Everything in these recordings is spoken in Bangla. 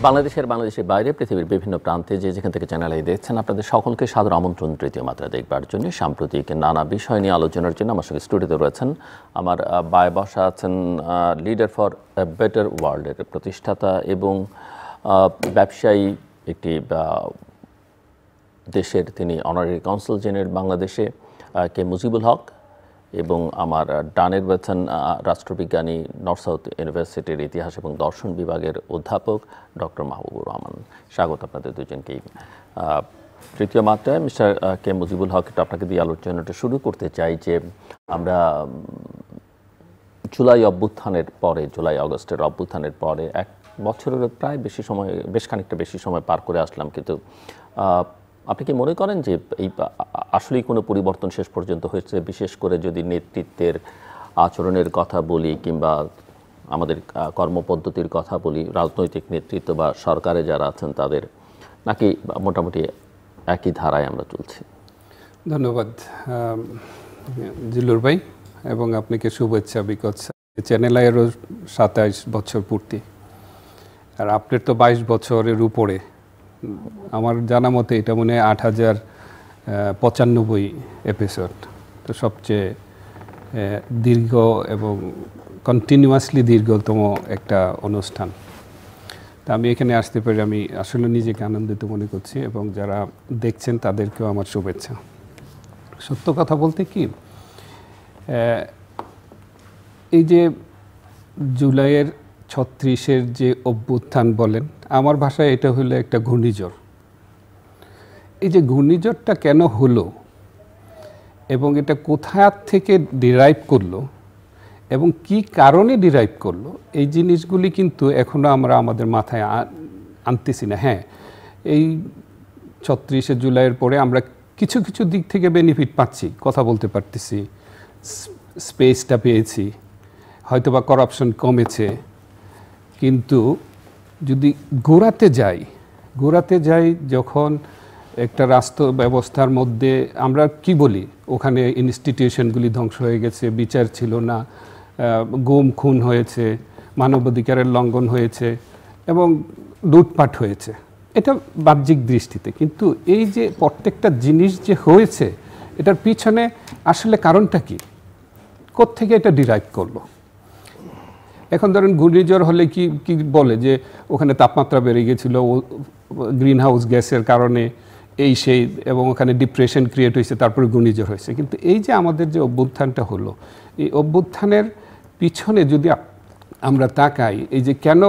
বাংলাদেশের বাইরে পৃথিবীর বিভিন্ন প্রান্তে যেখান থেকে চ্যানেল আই দেখছেন, আপনাদের সকলকে সাদর আমন্ত্রণ তৃতীয় মাত্রা দেখবার জন্য। সাম্প্রতিক নানা বিষয় নিয়ে আলোচনার জন্য আমার সঙ্গে স্টুডিওতে রয়েছেন আমার বায়ে বসা আছেন লিডার ফর এ বেটার ওয়ার্ল্ডের প্রতিষ্ঠাতা এবং ব্যবসায়ী, একটি দেশের তিনি অনারারি কনসাল জেনারেল বাংলাদেশে, কে মুজিবুল হক, এবং আমার ডানের রয়েছেন রাষ্ট্রবিজ্ঞানী নর্থ সাউথ ইউনিভার্সিটির ইতিহাস এবং দর্শন বিভাগের অধ্যাপক ডক্টর মাহবুবুর রহমান। স্বাগত আপনাদের দুজনকেই তৃতীয় মাত্রায়। মিস্টার কে মুজিবুল হক, আপনাকে দিয়ে আলোচনাটা শুরু করতে চাই যে আমরা জুলাই আগস্টের অভ্যুত্থানের পরে এক বছরের প্রায় বেশ খানিকটা বেশি সময় পার করে আসলাম, কিন্তু আপনি কি মনে করেন যে এই আসলেই কোনো পরিবর্তন শেষ পর্যন্ত হয়েছে? বিশেষ করে যদি নেতৃত্বের আচরণের কথা বলি কিংবা আমাদের কর্মপদ্ধতির কথা বলি, রাজনৈতিক নেতৃত্ব বা সরকারে যারা আছেন তাদের, নাকি মোটামুটি একই ধারায় আমরা চলছি? ধন্যবাদ জিল্লুর ভাই, এবং আপনাকে শুভেচ্ছা। বিকজ চ্যানেল আইয়েরও 27 বছর পূর্তি, আর আপনার তো 22 বছরের উপরে। আমার জানা মতে এটা মনে হয় 8095 এপিসোড, তো সবচেয়ে দীর্ঘ এবং কন্টিনিউয়াসলি দীর্ঘতম একটা অনুষ্ঠান। তা আমি এখানে আসতে পারি, আমি আসলে নিজেকে আনন্দিত মনে করছি, এবং যারা দেখছেন তাদেরকেও আমার শুভেচ্ছা। সত্য কথা বলতে কি, এই যে জুলাইয়ের 36-এর যে অভ্যুত্থান বলেন, আমার ভাষায় এটা হলো একটা ঘূর্ণিঝড়। এই যে ঘূর্ণিঝড়টা কেন হলো এবং এটা কোথা থেকে ডিরাইভ করলো এবং কি কারণে ডিরাইভ করলো, এই জিনিসগুলি কিন্তু এখনও আমরা আমাদের মাথায় আনতেছি না। হ্যাঁ, এই 36শে জুলাইয়ের পরে আমরা কিছু কিছু দিক থেকে বেনিফিট পাচ্ছি, কথা বলতে পারতেছি, স্পেসটা পেয়েছি, হয়তোবা করাপশন কমেছে। কিন্তু যদি গোড়াতে যাই যখন একটা রাষ্ট্র ব্যবস্থার মধ্যে আমরা কি বলি, ওখানে ইনস্টিটিউশনগুলি ধ্বংস হয়ে গেছে, বিচার ছিল না, গুম খুন হয়েছে, মানবাধিকারের লঙ্ঘন হয়েছে এবং লুটপাট হয়েছে, এটা বাহ্যিক দৃষ্টিতে। কিন্তু এই যে প্রত্যেকটা জিনিস যে হয়েছে, এটার পিছনে আসলে কারণটা কি, কোত্থেকে এটা ডিরাইভ করলো? এখন ধরেন ঘূর্ণিঝড় হলে কি বলে যে ওখানে তাপমাত্রা বেড়ে গেছিলো, গ্রিন হাউস গ্যাসের কারণে এই সেই, এবং ওখানে ডিপ্রেশন ক্রিয়েট হয়েছে, তারপরে ঘূর্ণিঝড় হয়েছে। কিন্তু এই যে আমাদের যে অভ্যুত্থানটা হলো, এই অভ্যুত্থানের পিছনে যদি আমরা তাকাই, এই যে কেন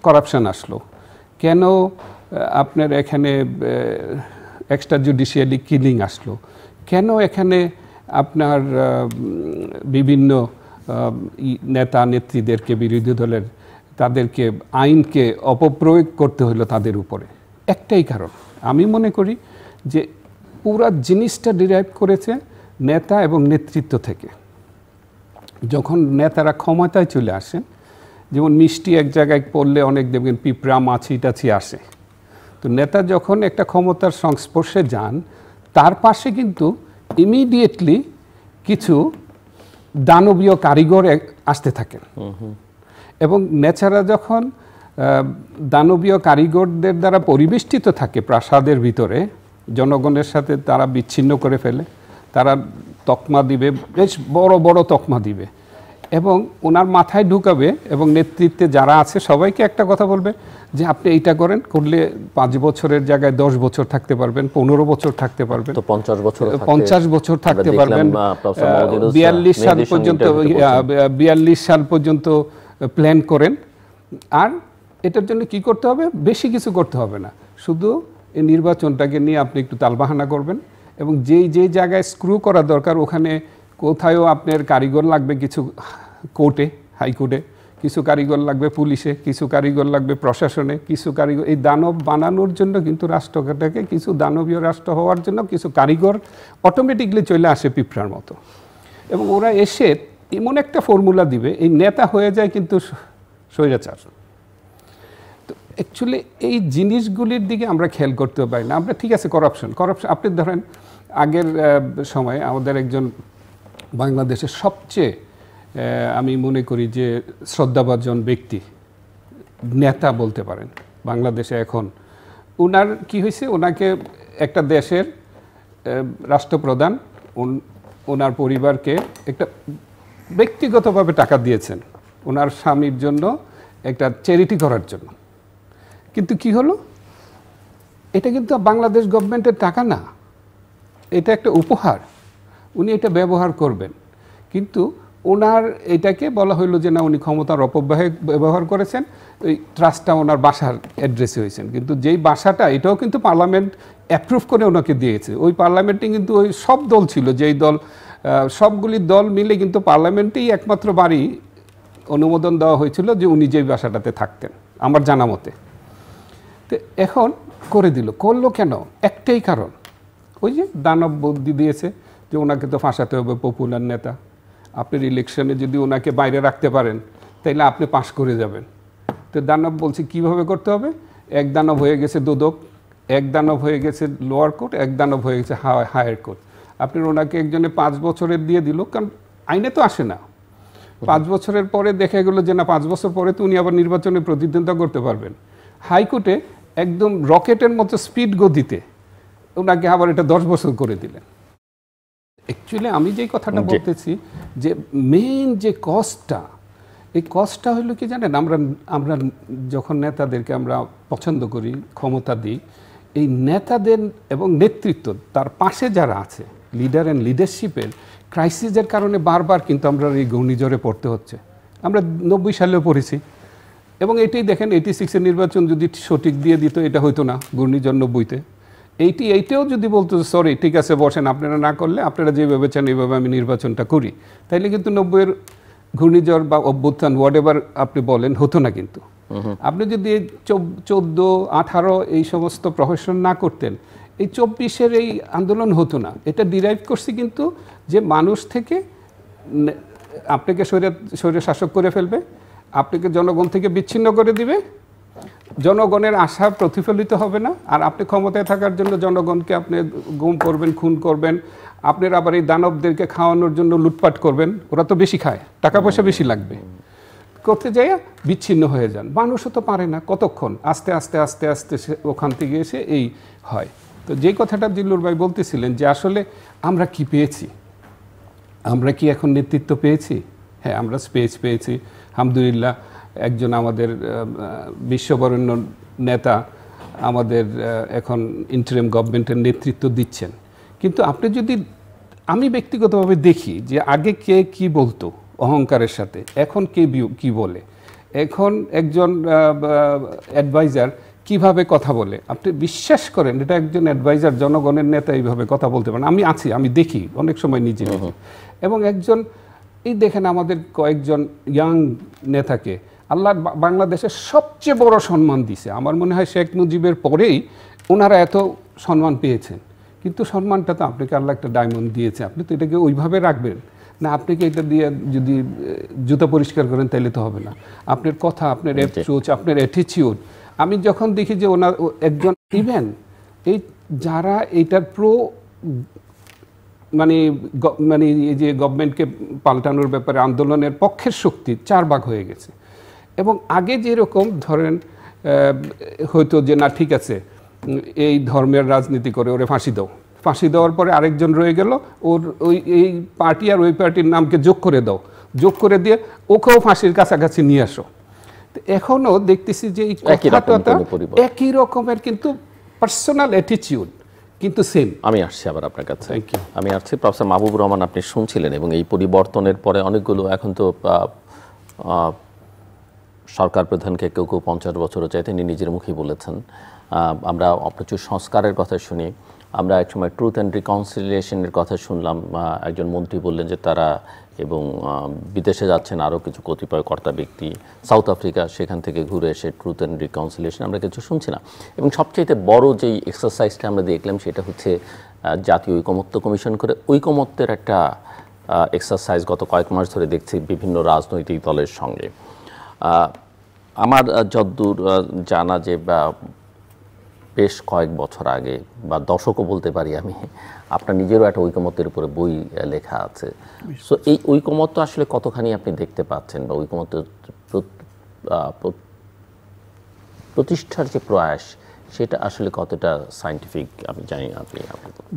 করাপশন আসলো, কেন আপনার এখানে এক্সট্রা জুডিশিয়ালি কিলিং আসলো, কেন এখানে আপনার বিভিন্ন নেতা নেত্রীদেরকে, বিরোধী দলের তাদেরকে আইনকে অপপ্রয়োগ করতে হলো তাদের উপরে, একটাই কারণ। আমি মনে করি যে পুরো জিনিসটা ডিরাইভ করেছে নেতা এবং নেতৃত্ব থেকে। যখন নেতারা ক্ষমতায় চলে আসেন, যেমন মিষ্টি এক জায়গায় পড়লে অনেক দেখবেন পিঁপড়া মাছি টাছি আসে, তো নেতা যখন একটা ক্ষমতার সংস্পর্শে যান, তার পাশে কিন্তু ইমিডিয়েটলি কিছু দানবীয় কারিগর আসতে থাকেন, এবং নেতারা যখন দানবীয় কারিগরদের দ্বারা পরিবেষ্টিত থাকে প্রাসাদের ভিতরে, জনগণের সাথে তারা বিচ্ছিন্ন করে ফেলে, তারা তকমা দিবে, বেশ বড় বড় তকমা দিবে, এবং ওনার মাথায় ঢুকাবে, এবং নেতৃত্বে যারা আছে সবাইকে একটা কথা বলবে যে আপনি এইটা করলে 5 বছরের জায়গায় 10 বছর থাকতে পারবেন, 15 বছর থাকতে পারবেন, 50 বছর থাকতে পারবেন, 42 সাল পর্যন্ত প্ল্যান করেন। আর এটার জন্য কি করতে হবে? বেশি কিছু করতে হবে না, শুধু এই নির্বাচনটাকে নিয়ে আপনি একটু তালবাহানা করবেন, এবং যেই জায়গায় স্ক্রু করা দরকার ওখানে কোথায়ও আপনার কারিগর লাগবে, কিছু কোর্টে, হাইকোর্টে কিছু কারিগর লাগবে, পুলিশে কিছু কারিগর লাগবে, প্রশাসনে কিছু কারিগর। এই দানব বানানোর জন্য কিন্তু রাষ্ট্রটাকে, কিছু দানবীয় রাষ্ট্র হওয়ার জন্য কিছু কারিগর অটোমেটিকলি চলে আসে পিঁপড়ার মতো, এবং ওরা এসে এমন একটা ফর্মুলা দিবে, এই নেতা হয়ে যায় কিন্তু স্বৈরাচার। তো অ্যাকচুয়ালি এই জিনিসগুলির দিকে আমরা খেয়াল করতে পারি না। আমরা ঠিক আছে করাপশন, আপনি ধরেন আগের সময় আমাদের একজন বাংলাদেশের সবচেয়ে আমি মনে করি যে শ্রদ্ধাভাজন ব্যক্তি, নেতা বলতে পারেন, বাংলাদেশে এখন ওনার কি হয়েছে, ওনাকে একটা দেশের রাষ্ট্রপ্রধান ওনার পরিবারকে একটা ব্যক্তিগতভাবে টাকা দিয়েছেন ওনার স্বামীর জন্য একটা চ্যারিটি করার জন্য। কিন্তু কি হলো, এটা কিন্তু বাংলাদেশ গভর্নমেন্টের টাকা না, এটা একটা উপহার, উনি এটা ব্যবহার করবেন। কিন্তু ওনার এটাকে বলা হইলো যে না, উনি ক্ষমতার অপব্যয় ব্যবহার করেছেন, ওই ট্রাস্টটা ওনার বাসার অ্যাড্রেসে হয়েছেন। কিন্তু যেই বাসাটা, এটাও কিন্তু পার্লামেন্ট অ্যাপ্রুভ করে ওনাকে দিয়েছে। ওই পার্লামেন্টে কিন্তু ওই সব দল ছিল, যেই দল সবগুলি দল মিলে কিন্তু পার্লামেন্টেই একমাত্র বাড়ি অনুমোদন দেওয়া হয়েছিল যে উনি যেই বাসাটাতে থাকতেন আমার জানা মতে। তো এখন করে দিল, করলো কেন? একটাই কারণ, ওই যে দানব বুদ্ধি দিয়েছে যে ওনাকে তো ফাঁসাতে হবে, পপুলার নেতা, আপনার ইলেকশনে যদি ওনাকে বাইরে রাখতে পারেন তাইলে আপনি পাশ করে যাবেন। তো দানব বলছে কিভাবে করতে হবে, এক দানব হয়ে গেছে দুদক, এক দানব হয়ে গেছে লোয়ার কোর্ট, এক দানব হয়ে গেছে হায়ার কোর্ট। আপনার ওনাকে একজনে 5 বছরের দিয়ে দিল, কারণ আইনে তো আসে না। 5 বছরের পরে দেখা গেল যে না, 5 বছর পরে তো উনি আবার নির্বাচনে প্রতিদ্বন্দ্বিতা করতে পারবেন। হাইকোর্টে একদম রকেটের মতো স্পিড গতিতে ওনাকে আবার এটা 10 বছর করে দিলেন। অ্যাকচুয়ালি আমি যেই কথাটা বলতেছি যে মেইন যে কজটা, এই কজটা হলো কি জানেন, আমরা যখন নেতাদেরকে আমরা পছন্দ করি, ক্ষমতা দিই, এই নেতাদের এবং নেতৃত্ব তার পাশে যারা আছে, লিডার অ্যান্ড লিডারশিপের ক্রাইসিসের কারণে বারবার কিন্তু আমরা এই ঘূর্ণিঝড়ে পড়তে হচ্ছে। আমরা 90 সালেও পড়েছি, এবং এটাই দেখেন 86-এর নির্বাচন যদি সঠিক দিয়ে দিত এটা হইতো না, ঘূর্ণিঝড় 90-তে। এইটাও যদি বলতো সরি ঠিক আছে বসেন, আপনারা না করলে আপনারা যেভাবে চান এইভাবে আমি নির্বাচনটা করি, তাইলে কিন্তু 90-এর ঘূর্ণিঝড় বা অভ্যুত্থান হোয়াট এভার আপনি বলেন হতো না। কিন্তু আপনি যদি 14, 18 এই সমস্ত প্রফেশন না করতেন, এই 24-এর এই আন্দোলন হতো না। এটা ডিরাইভ করছি কিন্তু যে মানুষ থেকে আপনাকে স্বৈর শাসক করে ফেলবে, আপনাকে জনগণ থেকে বিচ্ছিন্ন করে দিবে, জনগণের আশা প্রতিফলিত হবে না, আর আপনি ক্ষমতায় থাকার জন্য জনগণকে আপনি গুম করবেন, খুন করবেন, আপনার আবার এই দানবদেরকে খাওয়ানোর জন্য লুটপাট করবেন, ওরা তো বেশি খায়, টাকা পয়সা বেশি লাগবে, করতে যাই বিচ্ছিন্ন হয়ে যান। মানুষও তো পারে না কতক্ষণ, আস্তে আস্তে আস্তে আস্তে ওখান থেকে এসে এই হয়। তো যেই কথাটা জিল্লুর ভাই বলতেছিলেন যে আসলে আমরা কি পেয়েছি, আমরা কি এখন নেতৃত্ব পেয়েছি? হ্যাঁ, আমরা স্পেস পেয়েছি আলহামদুলিল্লাহ। একজন আমাদের বিশ্ববরেণ্য নেতা আমাদের এখন ইন্টারিম গভর্নমেন্টের নেতৃত্ব দিচ্ছেন। কিন্তু আপনি যদি, আমি ব্যক্তিগতভাবে দেখি যে আগে কে কি বলতো অহংকারের সাথে, এখন কে কি বলে, এখন একজন অ্যাডভাইজার কিভাবে কথা বলে, আপনি বিশ্বাস করেন এটা একজন অ্যাডভাইজার জনগণের নেতা এইভাবে কথা বলতে পারেন? আমি আছি, আমি দেখি অনেক সময় নিজে। এবং একজন এই দেখেন আমাদের কয়েকজন ইয়াং নেতাকে আল্লাহ বাংলাদেশের সবচেয়ে বড় সম্মান দিছে। আমার মনে হয় শেখ মুজিবের পরেই ওনারা এত সম্মান পেয়েছেন। কিন্তু সম্মানটা তো আপনাকে আল্লাহ একটা ডায়মন্ড দিয়েছে, আপনি তো এটাকে ওইভাবে রাখবেন না। আপনাকে এটা দিয়ে যদি জুতা পরিষ্কার করেন তাহলে তো হবে না। আপনার কথা, আপনার অ্যাপ্রোচ, আপনার অ্যাটিটিউড, আমি যখন দেখি যে ওনার একজন ইভেন এই যারা এইটার মানে এই যে গভর্নমেন্টকে পাল্টানোর ব্যাপারে আন্দোলনের পক্ষের শক্তি 4 ভাগ হয়ে গেছে। এবং আগে যেরকম ধরেন হয়তো যে না ঠিক আছে এই ধর্মের রাজনীতি করে ওরে ফাঁসি দাও, ফাঁসি দেওয়ার পরে আরেকজন রয়ে গেল, ওর এই পার্টি আর ওই পার্টির নামকে যোগ করে দাও, যোগ করে দিয়ে ওকেও ফাঁসির কাছাকাছি নিয়ে আসো। এখনও দেখতেছি যে এই কথাটা একই রকমের, কিন্তু পার্সোনাল অ্যাটিটিউড কিন্তু সেম। আমি আসছি আবার আপনার কাছে, আমি আসছি প্রফেসর মাহবুবুর রহমান। আপনি শুনছিলেন এবং এই পরিবর্তনের পরে অনেকগুলো, এখন তো সরকার প্রধানকে কেউ 50 বছরও চাই, তিনি নিজের মুখেই বলেছেন। আমরা প্রচুর সংস্কারের কথা শুনি, আমরা একসময় ট্রুথ অ্যান্ড রিকনসিলিয়েশনের কথা শুনলাম। একজন মন্ত্রী বললেন যে তারা এবং বিদেশে যাচ্ছেন আরও কিছু কতিপয় কর্তা ব্যক্তি, সাউথ আফ্রিকা, সেখান থেকে ঘুরে এসে ট্রুথ অ্যান্ড রিকনসিলিয়েশন আমরা কিছু শুনছি না। এবং সবচেয়ে বড় যেই এক্সারসাইজটা আমরা দেখলাম সেটা হচ্ছে জাতীয় ঐকমত্য কমিশন করে ঐকমত্যের একটা এক্সারসাইজ গত কয়েক মাস ধরে দেখছি বিভিন্ন রাজনৈতিক দলের সঙ্গে। আমার যতদূর জানা যে বেশ কয়েক বছর আগে বা দশকও বলতে পারি আমি, আপনার নিজেরও একটা ঐকমত্যের উপরে বই লেখা আছে। সো এই ঐকমত্য আসলে কতখানি আপনি দেখতে পাচ্ছেন, বা ঐকমত্য প্রতিষ্ঠার যে প্রয়াস সেটা আসলে কতটা সায়েন্টিফিক আমি জানি না। আপনি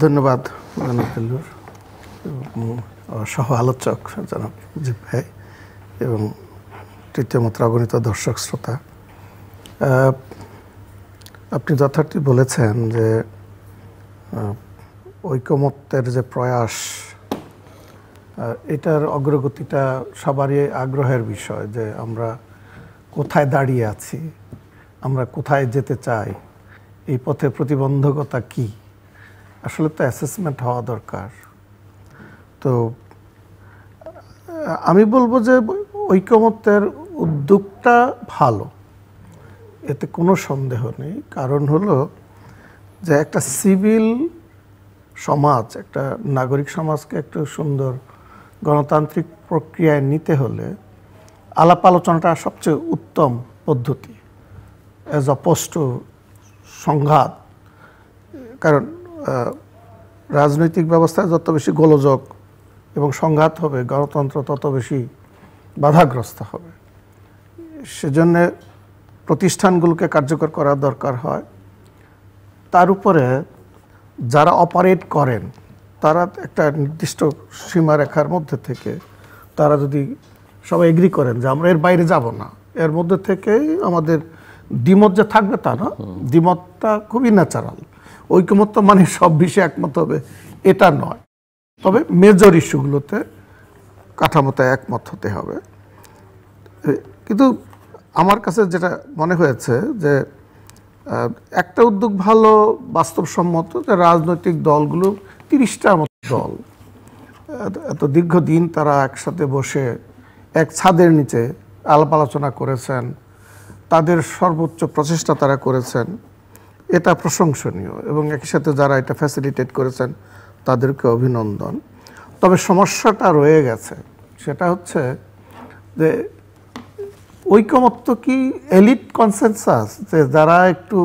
ধন্যবাদ জনাব দিলরুর সহ আলোচক জনাব মুজিব ভাই এবং তৃতীয় মাত্রা অগণিত দর্শক শ্রোতা। আপনি যথার্থ বলেছেন যে ঐকমত্যের যে প্রয়াস এটার অগ্রগতিটা সবারই আগ্রহের বিষয়, যে আমরা কোথায় দাঁড়িয়ে আছি, আমরা কোথায় যেতে চাই, এই পথে প্রতিবন্ধকতা কি, আসলে তো অ্যাসেসমেন্ট হওয়া দরকার। তো আমি বলবো যে ঐকমত্যের উদ্যোগটা ভালো, এতে কোনো সন্দেহ নেই। কারণ হলো যে একটা সিভিল সমাজ, একটা নাগরিক সমাজকে একটু সুন্দর গণতান্ত্রিক প্রক্রিয়ায় নিতে হলে আলাপ আলোচনাটা সবচেয়ে উত্তম পদ্ধতি, অ্যাজ অপোজ টু সংঘাত। কারণ রাজনৈতিক ব্যবস্থায় যত বেশি গোলযোগ এবং সংঘাত হবে, গণতন্ত্র তত বেশি বাধাগ্রস্ত হবে। সেজন্য প্রতিষ্ঠানগুলোকে কার্যকর করা দরকার হয়। তার উপরে যারা অপারেট করেন তারা একটা নির্দিষ্ট সীমারেখার মধ্যে থেকে তারা যদি সবাই এগ্রি করেন যে আমরা এর বাইরে যাব না, এর মধ্যে থেকেই আমাদের দ্বিমত যে থাকবে তা না, দ্বিমতটা খুবই ন্যাচারাল। ঐকমত্য মানে সব বিষয়ে একমত হবে এটা নয়, তবে মেজর ইস্যুগুলোতে কাঠামোতে একমত হতে হবে। কিন্তু আমার কাছে যেটা মনে হয়েছে যে একটা উদ্যোগ ভালো, বাস্তবসম্মত, যে রাজনৈতিক দলগুলো 30টার মতো দল এত দীর্ঘদিন তারা একসাথে বসে এক ছাদের নিচে আলাপ আলোচনা করেছেন, তাদের সর্বোচ্চ প্রচেষ্টা তারা করেছেন, এটা প্রশংসনীয় এবং একই সাথে যারা এটা ফ্যাসিলিটেট করেছেন তাদেরকে অভিনন্দন। তবে সমস্যাটা রয়ে গেছে, সেটা হচ্ছে যে ঐকমত্য কি এলিট কনসেনসাস, যে যারা একটু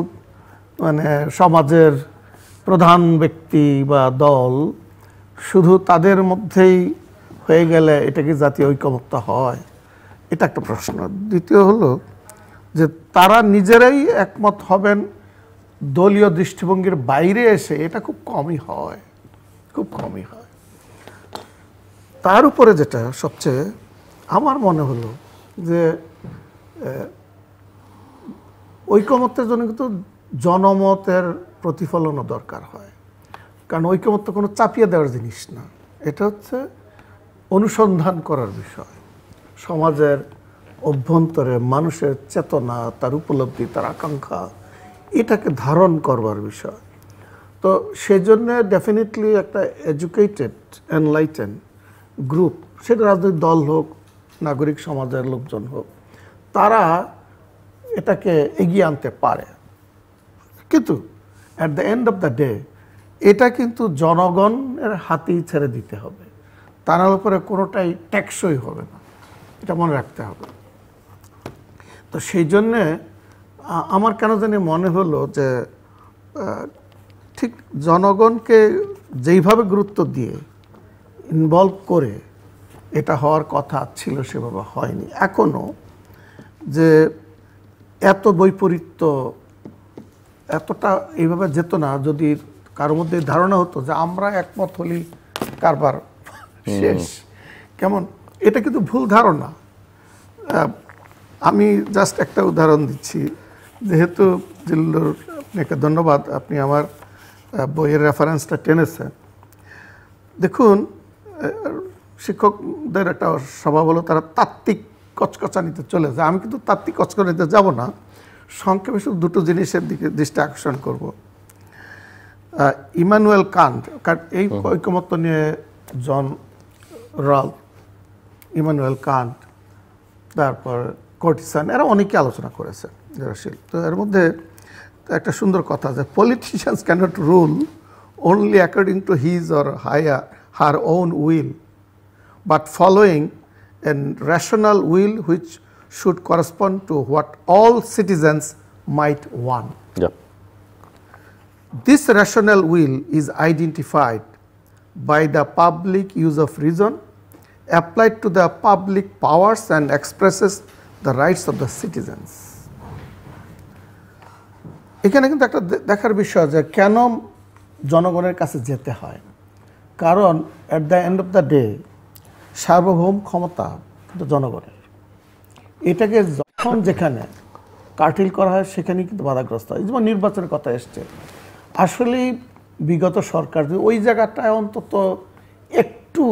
মানে সমাজের প্রধান ব্যক্তি বা দল শুধু তাদের মধ্যেই হয়ে গেলে এটা কি জাতীয় ঐকমত্য হয়, এটা একটা প্রশ্ন। দ্বিতীয় হলো যে তারা নিজেরাই একমত হবেন দলীয় দৃষ্টিভঙ্গির বাইরে এসে, এটা খুব কমই হয়, খুব কমই হয়। তার উপরে যেটা সবচেয়ে আমার মনে হলো যে ঐকমত্যের জন্য কিন্তু জনমতের প্রতিফলনও দরকার হয়। কারণ ঐকমত্য কোনো চাপিয়ে দেওয়ার জিনিস না, এটা হচ্ছে অনুসন্ধান করার বিষয়। সমাজের অভ্যন্তরে মানুষের চেতনা, তার উপলব্ধি, তার আকাঙ্ক্ষা, এটাকে ধারণ করবার বিষয়। তো সেজন্য ডেফিনেটলি একটা এডুকেটেড এনলাইটেন গ্রুপ, সেটা রাজনৈতিক দল হোক, নাগরিক সমাজের লোকজন হোক, তারা এটাকে এগিয়ে আনতে পারে। কিন্তু at the end of the day এটা কিন্তু জনগণের হাতেই ছেড়ে দিতে হবে, তার উপরে কোনোটাই টেকসই হবে না, এটা মনে রাখতে হবে। তো সেই জন্যে আমার কেন জানি মনে হলো যে ঠিক জনগণকে যেইভাবে গুরুত্ব দিয়ে ইনভলভ করে এটা হওয়ার কথা ছিল সেভাবে হয়নি। এখনও যে এত বৈপরীত্য এতটা এইভাবে যেত না যদি কারোর মধ্যে ধারণা হতো যে আমরা একমত হলেই কারবার শেষ, কেমন, এটা কিন্তু ভুল ধারণা। আমি জাস্ট একটা উদাহরণ দিচ্ছি, যেহেতু জিল্লুর আপনাকে ধন্যবাদ, আপনি আমার বইয়ের রেফারেন্সটা টেনেছেন। দেখুন, শিক্ষকদের একটা স্বভাব হলো তারা তাত্ত্বিক কচকচানিতে চলে যায়। আমি কিন্তু তাত্ত্বিক কচকচানিতে যাব না, সংক্ষেপে শুধু দুটো জিনিসের দিকে দৃষ্টি আকর্ষণ করব। ইমানুয়েল কান্ট, এই ঐকমত্য নিয়ে জন রাল্ফ, ইমানুয়েল কান্ট, তারপর কর্টিসান, এরা অনেকে আলোচনা করেছেন জয়শীল। তো এর মধ্যে একটা সুন্দর কথা যে politicians can't rule only according to his or her own will, but following a rational will which should correspond to what all citizens might want. Yeah. This rational will is identified by the public use of reason, applied to the public powers, and expresses the rights of the citizens. এখানে কিন্তু একটা দেখার বিষয় যে কেন জনগণের কাছে যেতে হয়, কারণ at the end of the day সার্বভৌম ক্ষমতা কিন্তু জনগণের। এটাকে যখন যেখানে কার্টিল করা হয় সেখানেই কিন্তু বাধাগ্রস্ত হয়। যেমন নির্বাচনের কথা এসছে, আসলেই বিগত সরকার যদি ওই জায়গাটায় অন্তত একটু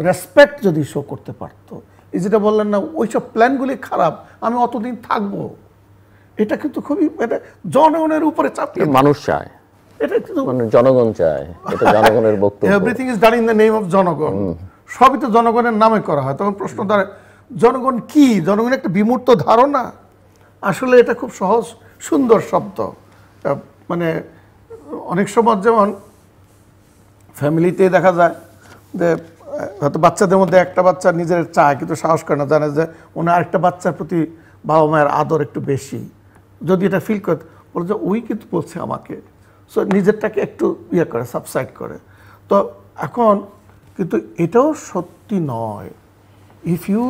রেসপেক্ট যদি শো করতে পারতো, এই যেটা বললেন না ওইসব প্ল্যানগুলি খারাপ, আমি অতদিন থাকবো, এটা কিন্তু খুবই জনগণের উপরে চাপিয়ে মানুষ চায়, এটা কিন্তু জনগণ চায়, এটা জনগণের বক্তব্য। Everything is done in the name of জনগণ, সবই তো জনগণের নামে করা হয়। তখন প্রশ্ন দাঁড়ায় জনগণ কি? জনগণ একটা বিমূর্ত ধারণা? আসলে এটা খুব সহজ সুন্দর শব্দ। মানে অনেক সময় যেমন ফ্যামিলিতে দেখা যায় যে হয়তো বাচ্চাদের মধ্যে একটা বাচ্চা নিজের চায় কিন্তু সাহস করে না, জানে যে ওনার আরেকটা বাচ্চার প্রতি বাবা মায়ের আদর একটু বেশি, যদি এটা ফিল করে বলে যে ওই কিন্তু বলছে আমাকে, সো নিজেরটাকে একটু ইয়ে করে সাবসাইড করে। তো এখন কিন্তু এটাও সত্যি নয়। If you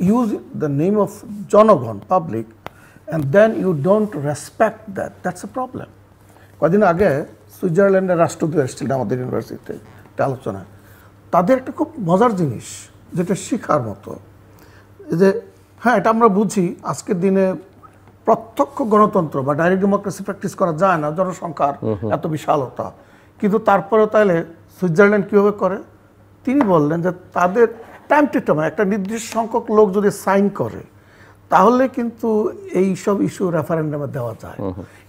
use the name of জনগণ public and then you don't respect that's a problem. কদিন আগে সুইজারল্যান্ডের রাষ্ট্রদূত এসেছিলেন আমাদের ইউনিভার্সিটিতে একটা আলোচনা। তাদের একটা খুব মজার জিনিস যেটা শেখার মতো, যে হ্যাঁ এটা আমরা বুঝি আজকের দিনে প্রত্যক্ষ গণতন্ত্র বা ডাইরেক্ট ডেমোক্রেসি প্র্যাকটিস করা যায় না, জনসংখ্যার এত বিশালতা, কিন্তু তারপরেও তাইলে সুইজারল্যান্ড কীভাবে করে? তিনি বললেন যে তাদের টাইম টু টাইম একটা নির্দিষ্ট সংখ্যক লোক যদি সাইন করে তাহলে কিন্তু এই সব ইস্যু রেফারেন্ডামে দেওয়া যায়।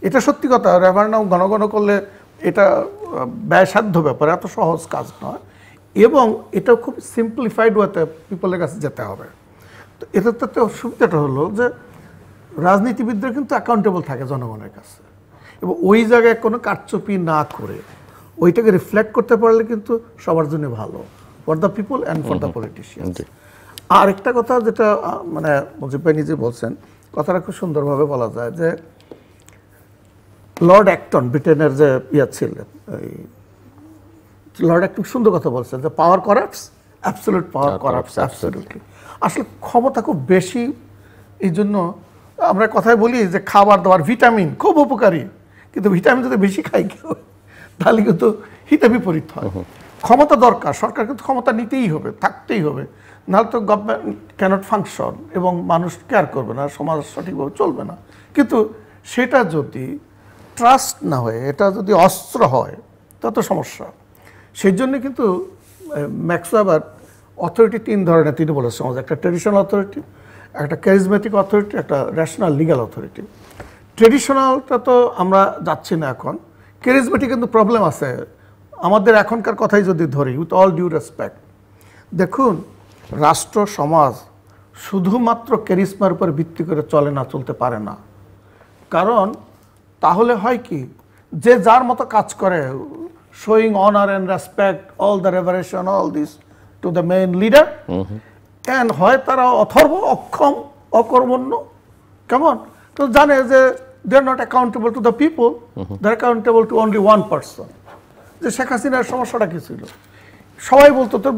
এটা সত্যি কথা, রেফারেন্ডাম ঘন ঘন করলে এটা ব্যয়সাধ্য ব্যাপার, এত সহজ কাজ নয়, এবং এটা খুব সিম্পলিফাইড ওয়েতে পিপলের কাছে যেতে হবে। তো এটাতে সুবিধাটা হলো যে রাজনীতিবিদরা কিন্তু অ্যাকাউন্টেবল থাকে জনগণের কাছে, এবং ওই জায়গায় কোনো কারচুপি না করে ওইটাকে রিফ্লেক্ট করতে পারলে কিন্তু সবার জন্য ভালো, for the people and for the politician. আর একটা কথা যেটা মানে মুজিব ভাই নিজে বলছেন, কথাটা খুব সুন্দরভাবে বলা যায় যে লর্ড অ্যাক্টন ব্রিটেনের যে ছিলেন, লর্ড অ্যাক্টন সুন্দর কথা বলছেন যে পাওয়ার করাপ্টস, অ্যাবসলিউট পাওয়ার করাপ্টস অ্যাবসলিউটলি। আসলে ক্ষমতা খুব বেশি, এই জন্য আমরা কথায় বলি যে খাবার দাবার ভিটামিন খুব উপকারী, কিন্তু ভিটামিন যদি বেশি খাই কেউ তাহলে কিন্তু হিতে বিপরীত হয়। ক্ষমতা দরকার, সরকার কিন্তু ক্ষমতা নিতেই হবে, থাকতেই হবে, নাহলে তো গভর্নমেন্ট ক্যানট ফাংশন এবং মানুষ কেয়ার করবে না, সমাজ সঠিকভাবে চলবে না। কিন্তু সেটা যদি ট্রাস্ট না হয়, এটা যদি অস্ত্র হয় তত সমস্যা। সেই জন্য কিন্তু ম্যাক্স ওয়েবার অথরিটি তিন ধরনের তিনি বলেছেন সমাজ, একটা ট্রেডিশনাল অথরিটি, একটা ক্যারিজমেটিক অথরিটি, একটা ন্যাশনাল লিগ্যাল অথরিটি। ট্রেডিশনালটা তো আমরা যাচ্ছি না এখন, ক্যারিজমেটিক কিন্তু প্রবলেম আছে আমাদের এখনকার কথাই যদি ধরি, উইথ অল ডিউ রেসপেক্ট। দেখুন রাষ্ট্র সমাজ শুধুমাত্র ক্যারিজমার উপর ভিত্তি করে চলে না, চলতে পারে না। কারণ তাহলে হয় কি, যে যার মতো কাজ করে, showing honour and respect, all the রেভারেশন, all this to the main leader, and হয় তারা অথর্ব, অক্ষম, অকর্মণ্য, কেমন তো জানে যে they are not accountable to the people, they are accountable to only one person. যে শেখ হাসিনার সমস্যাটা কী ছিল, সবাই বলতো তোর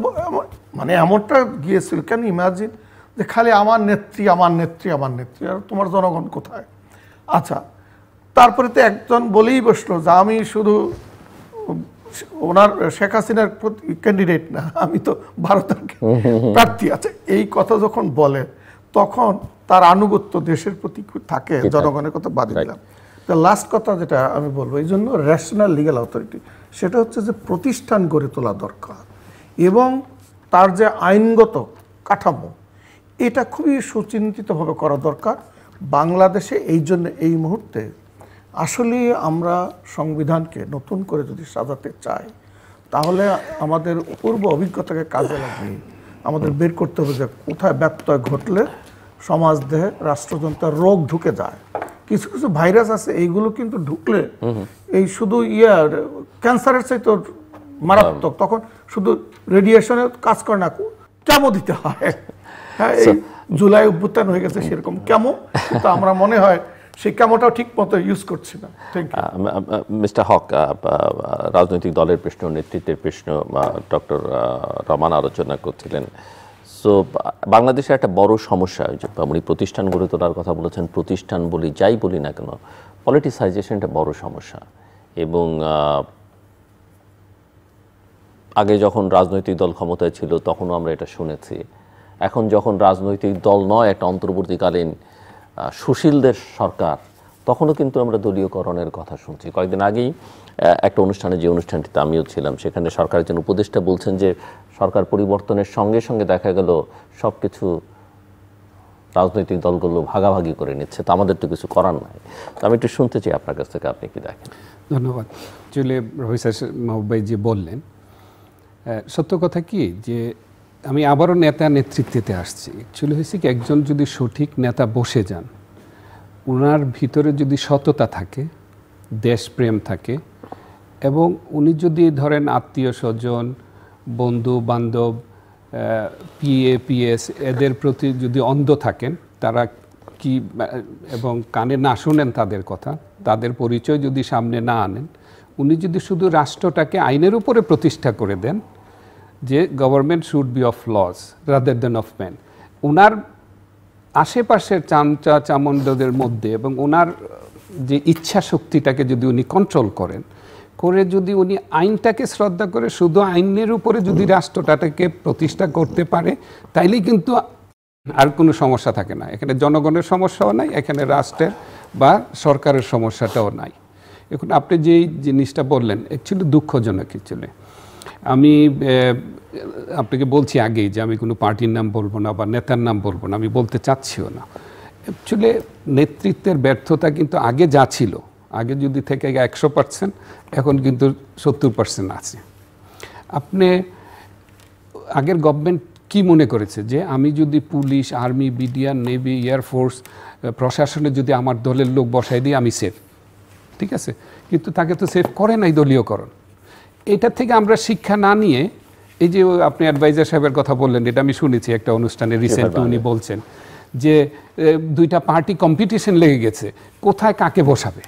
মানে এমনটা গিয়েছিল, কেন ইমাজিন যে খালি আমার নেত্রী, আমার নেত্রী, আমার নেত্রী, আর তোমার জনগণ কোথায়? আচ্ছা, তারপরে তো একজন বলেই বসলো যে আমি শুধু ওনার শেখ হাসিনার ক্যান্ডিডেট না, আমি তো ভারতের প্রার্থী। আচ্ছা, এই কথা যখন বলে তখন তার আনুগত্য দেশের প্রতি থাকে, জনগণের কথা বাদ দিলাম। তো লাস্ট কথা যেটা আমি বলবো, এই জন্য ন্যাশনাল লিগ্যাল অথরিটি, সেটা হচ্ছে যে প্রতিষ্ঠান গড়ে তোলা দরকার, এবং তার যে আইনগত কাঠামো এটা খুবই সুচিন্তিতভাবে করা দরকার বাংলাদেশে। এই জন্য এই মুহূর্তে আসলে আমরা সংবিধানকে নতুন করে যদি সাজাতে চাই, তাহলে আমাদের পূর্ব অভিজ্ঞতাকে কাজে লাগিয়ে আমাদের বের করতে হবে যে কোথায় ব্যত্যয় ঘটলে সমাজ দেহে রাষ্ট্রযন্ত্রের রোগ ঢুকে যায়। কিছু কিছু ভাইরাস আছে, এইগুলো কিন্তু ঢুকলে এই শুধু ক্যান্সারের চাইতে মারাত্মক, তখন শুধু রেডিয়েশনের কাজ করে না, কেমো দিতে হয়। হ্যাঁ, এই জুলাই অভ্যুত্থান হয়ে গেছে সেরকম কেমো, কিন্তু আমরা মনে হয় সেই কেমোটাও ঠিক মতো ইউজ করছি না। মিস্টার হক, রাজনৈতিক দলের প্রশ্ন, নেতৃত্বের প্রশ্ন ডক্টর রহমান আলোচনা করছিলেন। সো বাংলাদেশের একটা বড় সমস্যা, যে উনি প্রতিষ্ঠান গড়ে তোলার কথা বলেছেন, প্রতিষ্ঠান বলি যাই বলি না কেন, পলিটিসাইজেশন একটা বড় সমস্যা। এবং আগে যখন রাজনৈতিক দল ক্ষমতায় ছিল তখনও আমরা এটা শুনেছি। এখন যখন রাজনৈতিক দল নয়, একটা অন্তর্বর্তীকালীন সুশীলদের সরকার, তখনও কিন্তু আমরা দলীয়করণের কথা শুনছি। কয়েকদিন আগেই একটা অনুষ্ঠানে, যে অনুষ্ঠানটিতে আমিও ছিলাম, সেখানে সরকারের একজন উপদেষ্টা বলছেন যে সরকার পরিবর্তনের সঙ্গে সঙ্গে দেখা গেল সব কিছু রাজনৈতিক দলগুলো ভাগাভাগি করে নিচ্ছে, তো আমাদের তো কিছু করার নাই। তো আমি একটু শুনতে চাই আপনার কাছ থেকে, আপনি কি দেখেন? ধন্যবাদ। অ্যাকচুয়ালি প্রফেসর মাহবুব ভাই যে বললেন, সত্য কথা কি যে আমি আবারও নেতা নেতৃত্বে আসছি। অ্যাকচুয়ালি হয়েছে কি, একজন যদি সঠিক নেতা বসে যান, ওনার ভিতরে যদি সততা থাকে, দেশপ্রেম থাকে, এবং উনি যদি ধরেন আত্মীয় স্বজন, বন্ধু বান্ধব, পিএ পিএস এদের প্রতি যদি অন্ধ থাকেন, তারা কি এবং কানে না শুনেন তাদের কথা, তাদের পরিচয় যদি সামনে না আনেন, উনি যদি শুধু রাষ্ট্রটাকে আইনের উপরে প্রতিষ্ঠা করে দেন যে government should be of laws rather than of man, ওনার আশেপাশের চামচা চামণ্ডদের মধ্যে এবং ওনার যে ইচ্ছা শক্তিটাকে যদি উনি কন্ট্রোল করেন, করে যদি উনি আইনটাকে শ্রদ্ধা করে শুধু আইনের উপরে যদি রাষ্ট্রটাকে প্রতিষ্ঠা করতে পারে, তাইলেই কিন্তু আর কোনো সমস্যা থাকে না। এখানে জনগণের সমস্যাও নাই, এখানে রাষ্ট্রের বা সরকারের সমস্যাটাও নাই। এখন আপনি যেই জিনিসটা বললেন অ্যাকচুয়ালি দুঃখজনক। অ্যাকচুয়ালি আমি আপনাকে বলছি আগেই যে আমি কোনো পার্টির নাম বলবো না বা নেতার নাম বলবো না, আমি বলতে চাচ্ছিও না। অ্যাকচুয়ালি নেতৃত্বের ব্যর্থতা কিন্তু আগে যা ছিল, আগে যদি থেকে 100%, এখন কিন্তু 70% আছে। আপনি আগের গভর্নমেন্ট কি মনে করেছে যে আমি যদি police, army, BDR, navy, air force, প্রশাসনে যদি আমার দলের লোক বসাই দিই আমি সেফ, ঠিক আছে? কিন্তু তাকে তো সেফ করে নাই দলীয়করণ। এটা থেকে আমরা শিক্ষা না নিয়ে, এই যে আপনি অ্যাডভাইজার সাহেবের কথা বললেন, এটা আমি শুনেছি একটা অনুষ্ঠানে রিসেন্টলি, উনি বলছেন যে দুইটা পার্টি কম্পিটিশন লেগে গেছে কোথায় কাকে বসাবে।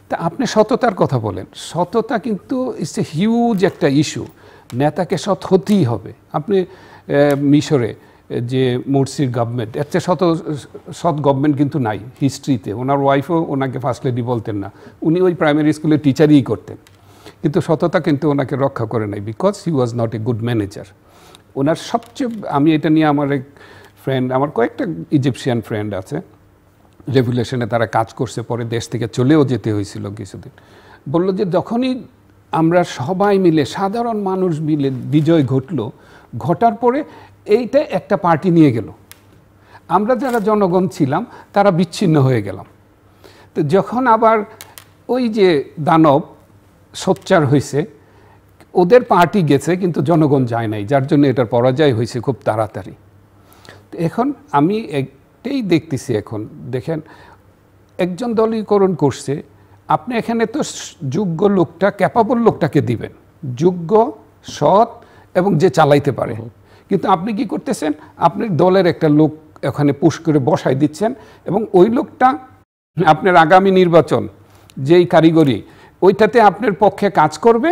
তা আপনি সততার কথা বলেন, সততা কিন্তু ইটস এ হিউজ একটা ইস্যু। নেতাকে সৎ হতেই হবে। আপনি মিশরে যে মোরসির গভর্নমেন্ট, এর চেয়ে সৎ গভর্নমেন্ট কিন্তু নাই হিস্ট্রিতে। ওনার ওয়াইফও ওনাকে ফার্স্ট লেডি বলতেন না, উনি ওই প্রাইমারি স্কুলে টিচারই করতেন, কিন্তু সততা কিন্তু ওনাকে রক্ষা করে নাই, because he was not a good manager. ওনার সবচেয়ে, আমি এটা নিয়ে আমার এক ফ্রেন্ড, আমার কয়েকটা ইজিপশিয়ান ফ্রেন্ড আছে, রেভুলেশনে তারা কাজ করছে, পরে দেশ থেকে চলেও যেতে হয়েছিল কিছুদিন, বলল যে যখনই আমরা সবাই মিলে, সাধারণ মানুষ মিলে বিজয় ঘটলো, ঘটার পরে এইটা একটা পার্টি নিয়ে গেল, আমরা যারা জনগণ ছিলাম তারা বিচ্ছিন্ন হয়ে গেলাম। তো যখন আবার ওই যে দানব সোচ্চার হয়েছে, ওদের পার্টি গেছে কিন্তু জনগণ যায় নাই, যার জন্য এটার পরাজয় হয়েছে খুব তাড়াতাড়ি। এখন আমি একটাই দেখতেছি, এখন দেখেন একজন দলীয়করণ করছে, আপনি এখানে তো যোগ্য লোকটা, ক্যাপাবল লোকটাকে দিবেন, যোগ্য, সৎ এবং যে চালাইতে পারে। কিন্তু আপনি কি করতেছেন, আপনি দলের একটা লোক এখানে পুশ করে বসাই দিচ্ছেন, এবং ওই লোকটা আপনার আগামী নির্বাচন যেই কারিগরি ওইটাতে আপনার পক্ষে কাজ করবে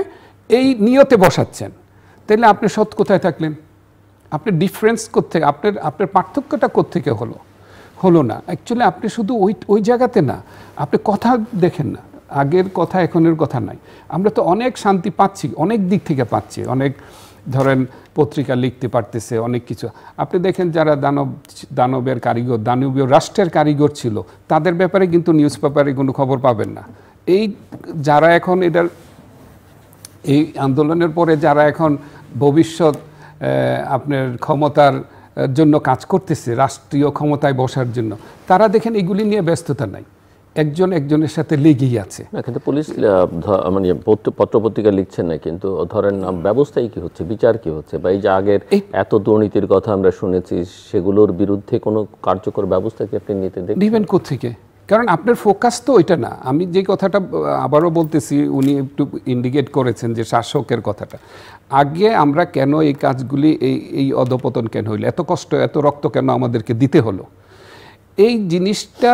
এই নিয়তে বসাচ্ছেন। তাহলে আপনি সৎ কোথায় থাকলেন? আপনার ডিফারেন্স কোত্থেকে, আপনার পার্থক্যটা কোত্থেকে হলো না। অ্যাকচুয়ালি আপনি শুধু ওই জায়গাতে না, আপনি কথা দেখেন না, আগের কথা এখনের কথা নাই। আমরা তো অনেক শান্তি পাচ্ছি, অনেক দিক থেকে পাচ্ছি, অনেক ধরেন পত্রিকা লিখতে পারতেছে, অনেক কিছু। আপনি দেখেন যারা দানবের কারিগর, দানবীয় রাষ্ট্রের কারিগর ছিল, তাদের ব্যাপারে কিন্তু নিউজ পেপারে কোনো খবর পাবেন না। এই যারা এখন এই আন্দোলনের পরে যারা এখন ভবিষ্যৎ আপনার ক্ষমতার জন্য কাজ করতেছে, রাষ্ট্রীয় ক্ষমতায় বসার জন্য, তারা দেখেন এগুলি নিয়ে ব্যস্ততা নাই, একজন একজনের সাথে লেগেই আছে। না, কিন্তু পুলিশ মানে পত্রপত্রিকা লিখছেন না, কিন্তু ধরেন ব্যবস্থায় কি হচ্ছে, বিচার কি হচ্ছে, বা এই যে আগের এত দুর্নীতির কথা আমরা শুনেছি, সেগুলোর বিরুদ্ধে কোনো কার্যকর ব্যবস্থা কি আপনি নিতে দিবেন কোত্থেকে? কারণ আপনার ফোকাস তো ওইটা না। আমি যে কথাটা আবারও বলতেছি, উনি একটু ইন্ডিকেট করেছেন যে শাসকের কথাটা। আগে আমরা কেন এই কাজগুলি, এই অধপতন কেন হইল, এত কষ্ট, এত রক্ত কেন আমাদেরকে দিতে হলো, এই জিনিসটা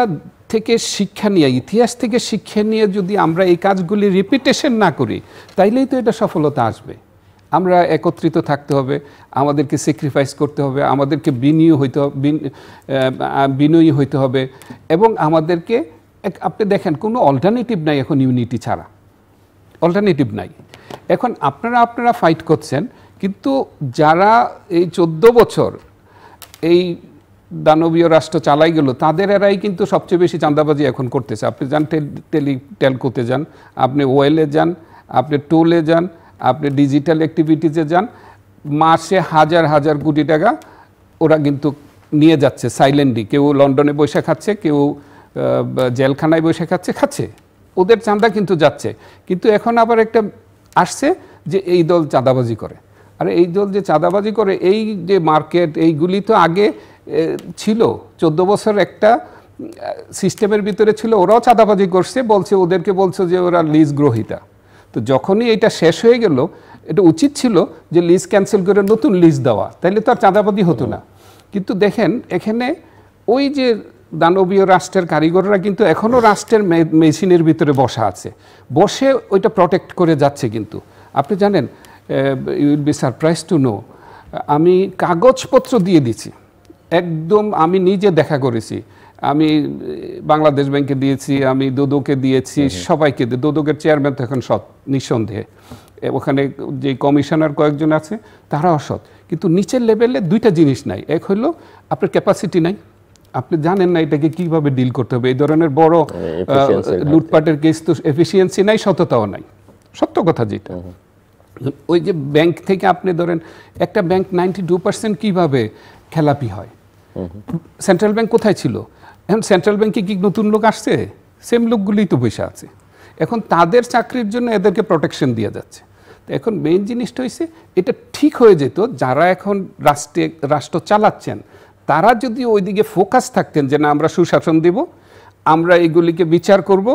থেকে শিক্ষা নিয়ে, ইতিহাস থেকে শিক্ষা নিয়ে যদি আমরা এই কাজগুলি রিপিটেশন না করি, তাইলেই তো এটা সফলতা আসবে। আমরা একত্রিত থাকতে হবে, আমাদেরকে স্যাক্রিফাইস করতে হবে, আমাদেরকে বিনয়ী হইতে হবে, এবং আমাদেরকে আপনি দেখেন কোনো অল্টারনেটিভ নাই এখন ইউনিটি ছাড়া, অল্টারনেটিভ নাই। এখন আপনারা ফাইট করছেন, কিন্তু যারা এই 14 বছর এই দানবীয় রাষ্ট্র চালাই গেল, তাদের এরাই কিন্তু সবচেয়ে বেশি চাঁদাবাজি এখন করতেছে। আপনি যান টেলকোতে যান, আপনি ওয়েলে যান, আপনি টোলে যান, আপনি ডিজিটাল অ্যাক্টিভিটিসে যান, মাসে হাজার হাজার কোটি টাকা ওরা কিন্তু নিয়ে যাচ্ছে সাইলেন্টলি। কেউ লন্ডনে বসে খাচ্ছে, কেউ জেলখানায় বসে খাচ্ছে, ওদের চাঁদা কিন্তু যাচ্ছে। কিন্তু এখন আবার একটা আসছে যে এই দল চাঁদাবাজি করে। আর এই দল যে চাঁদাবাজি করে, এই যে মার্কেট, এইগুলি তো আগে ছিল 14 বছর একটা সিস্টেমের ভিতরে ছিল, ওরাও চাঁদাবাজি করছে, ওদেরকে বলছে যে ওরা লিজ গ্রহীতা। তো যখনই এটা শেষ হয়ে গেল, এটা উচিত ছিল যে লিজ ক্যান্সেল করে নতুন লিজ দেওয়া, তাইলে তো আর চাঁদাবাজি হতো না। কিন্তু দেখেন এখানে ওই যে দানবীয় রাষ্ট্রের কারিগররা কিন্তু এখনও রাষ্ট্রের মেশিনের ভিতরে বসে ওইটা প্রটেক্ট করে যাচ্ছে। কিন্তু আপনি জানেন, you will be surprise to know, আমি কাগজপত্র দিয়ে দিছি, একদম আমি নিজে দেখা করেছি। আমি বাংলাদেশ ব্যাংকে দিয়েছি, আমি দোদোকে দিয়েছি, সবাইকে। দোদোকের চেয়ারম্যান তো এখন সৎ, নিঃসন্দেহে। ওখানে যে কমিশনার কয়েকজন আছে তারাও সৎ। কিন্তু নিচের লেভেলে দুইটা জিনিস নাই। এক হলো আপনার ক্যাপাসিটি নাই, আপনি জানেন না এটাকে কিভাবে ডিল করতে হবে। এই ধরনের বড় লুটপাটের কেস তো এফিসিয়েন্সি নাই, সততাও নাই, সত্য কথা যেটা। ওই যে ব্যাংক থেকে আপনি ধরেন একটা ব্যাংক 92% কিভাবে খেলাপি হয়। সেন্ট্রাল ব্যাংক কোথায় ছিল? এখন সেন্ট্রাল ব্যাংকে কি নতুন লোক আসছে? সেম লোকগুলিই তো বসে আছে। এখন তাদের চাকরির জন্য এদেরকে প্রোটেকশন দিয়ে যাচ্ছে। তো এখন মেইন জিনিসটা হয়েছে, এটা ঠিক হয়ে যেত যারা এখন রাষ্ট্র চালাচ্ছেন তারা যদি ওইদিকে ফোকাস থাকতেন যে না, আমরা সুশাসন দিব, আমরা এগুলিকে বিচার করব,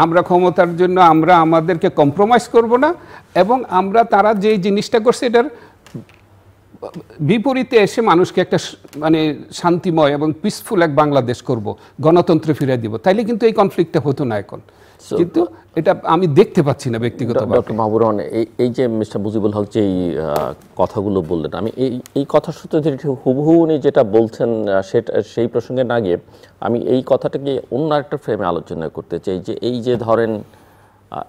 আমরা ক্ষমতার জন্য আমরা আমাদেরকে কম্প্রোমাইজ করব না, এবং আমরা তারা যেই জিনিসটা করছে এটার বিপরীতে এসে মানুষকে একটা মানে শান্তিময় এবং পিসফুল এক বাংলাদেশ করব, গণতন্ত্রে ফিরে দিব, তাইলে কিন্তু এই কনফ্লিক্টটা হতো না এখন। কিন্তু এটা আমি দেখতে পাচ্ছি না ব্যক্তিগতভাবে। ডক্টর মাহবুবুর রহমান, এই যে মিস্টার মুজিবুল হক যে কথাগুলো বললেন, আমি এই কথার সূত্রে হুবহু উনি যেটা বলছেন সেটা সেই প্রসঙ্গে না গিয়ে আমি এই কথাটাকে অন্য একটা ফ্রেমে আলোচনা করতে চাই। যে এই যে ধরেন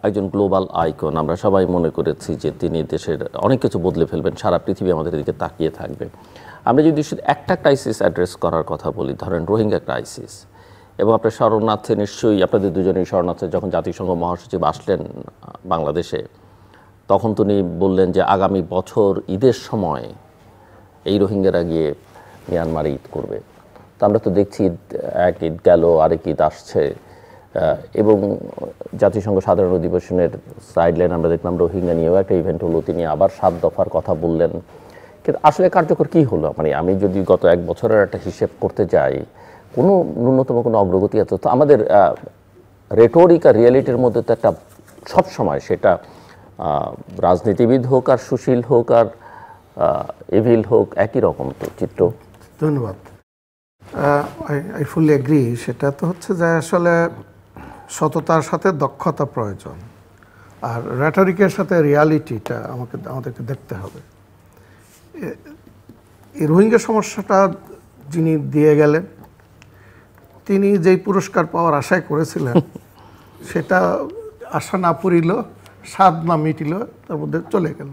একজন গ্লোবাল আইকন, আমরা সবাই মনে করেছি যে তিনি দেশের অনেক কিছু বদলে ফেলবেন, সারা পৃথিবী আমাদের দিকে তাকিয়ে থাকবে। আমরা যদি শুধু একটা ক্রাইসিস অ্যাড্রেস করার কথা বলি, ধরেন রোহিঙ্গা ক্রাইসিস, এবং আপনার শরণার্থে নিশ্চয়ই আপনাদের দুজনেই শরণার্থে যখন জাতিসংঘ মহাসচিব আসলেন বাংলাদেশে, তখন তিনি বললেন যে আগামী বছর ঈদের সময় এই রোহিঙ্গারা গিয়ে মিয়ানমারে ঈদ করবে। তো আমরা তো দেখছি এক ঈদ গেল, আরেক ঈদ আসছে, এবং জাতিসংঘ সাধারণ অধিবেশনের সাইডলাইন আমরা দেখলাম রোহিঙ্গা নিয়েও একটা ইভেন্ট হলো, তিনি আবার 7 দফার কথা বললেন। কিন্তু আসলে কার্যকর কী হলো? মানে আমি যদি গত 1 বছরের একটা হিসেব করতে যাই, কোনো ন্যূনতম কোনো অগ্রগতি আছে তো? আমাদের রেটোরিক আর রিয়েলিটির মধ্যে তো একটা সবসময়, সেটা রাজনীতিবিদ হোক আর সুশীল হোক আর এভিল হোক, একই রকম তো চিত্র। ধন্যবাদ। I fully agree. সেটা তো হচ্ছে যে আসলে সততার সাথে দক্ষতা প্রয়োজন, আর রেটরিকের সাথে রিয়ালিটিটা আমাদেরকে দেখতে হবে। এই রোহিঙ্গা সমস্যাটা যিনি দিয়ে গেলেন, তিনি যেই পুরস্কার পাওয়ার আশায় করেছিলেন সেটা আশা না পুরিল, স্বাদ না মিটিল, তার মধ্যে চলে গেল।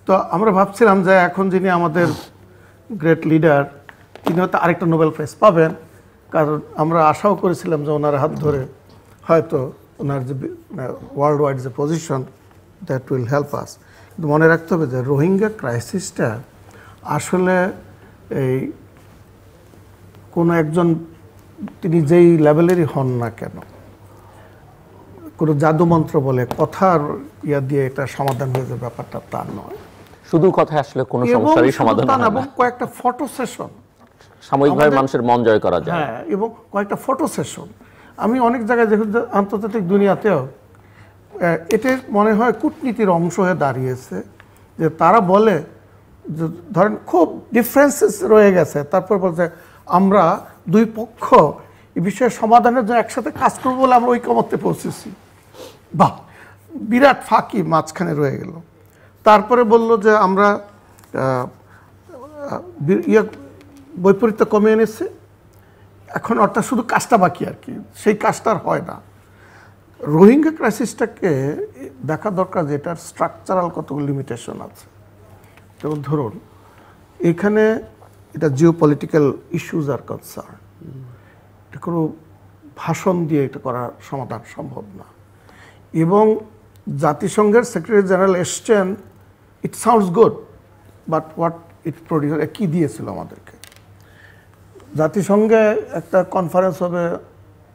তো আমরা ভাবছিলাম যে এখন যিনি আমাদের গ্রেট লিডার, তিনি হয়তো আরেকটা নোবেল প্রাইজ পাবেন, কারণ আমরা আশাও করেছিলাম যে ওনার হাত ধরে হয়তো ওনার যে ওয়ার্ল্ড ওয়াইড যে position, that will help us. কিন্তু মনে রাখতে হবে যে রোহিঙ্গা ক্রাইসিসটা আসলে এই কোনো একজন, তিনি যেই লেভেলেরই হন না কেন, কোনো জাদুমন্ত্র বলে কথার দিয়ে এটা সমাধান হয়ে যাবে, ব্যাপারটা তা নয়। শুধু কথা আসলে কোনো সমস্যারই সমাধান হয় না, এবং কয়েকটা ফটো সেশন, সাময়িকভাবে মানুষের মন জয় করা যায়। হ্যাঁ, এবং কয়েকটা ফটো সেশন আমি অনেক জায়গায় দেখি, আন্তর্জাতিক দুনিয়াতেও এটা মনে হয় কূটনীতির অংশ হয়ে দাঁড়িয়েছে। যে তারা বলে যে ধরেন খুব ডিফারেন্সেস রয়ে গেছে, তারপর বলছে আমরা দুই পক্ষ এই বিষয়ে সমাধানের জন্য একসাথে কাজ করবো বলে আমরা ঐকমত্যে পৌঁছেছি। বাহ, বিরাট ফাঁকি মাঝখানে রয়ে গেল। তারপরে বলল যে আমরা বৈপরীত্য কমিয়ে নিচ্ছি, এখন অর্থাৎ শুধু কাজটা বাকি আর কি, সেই কাজটা আর হয় না। রোহিঙ্গা ক্রাইসিসটাকে দেখা দরকার যে এটার স্ট্রাকচারাল কতগুলো লিমিটেশন আছে। যেমন ধরুন এখানে এটা জিও পলিটিক্যাল ইস্যুজ আর কনসার্ন, এটা কোনো ভাষণ দিয়ে এটা করার সমাধান সম্ভব না। এবং জাতিসংঘের সেক্রেটারি জেনারেল এসছেন, it sounds good, but what it produce, কী দিয়েছিল আমাদেরকে? জাতিসংঘে একটা কনফারেন্স হবে,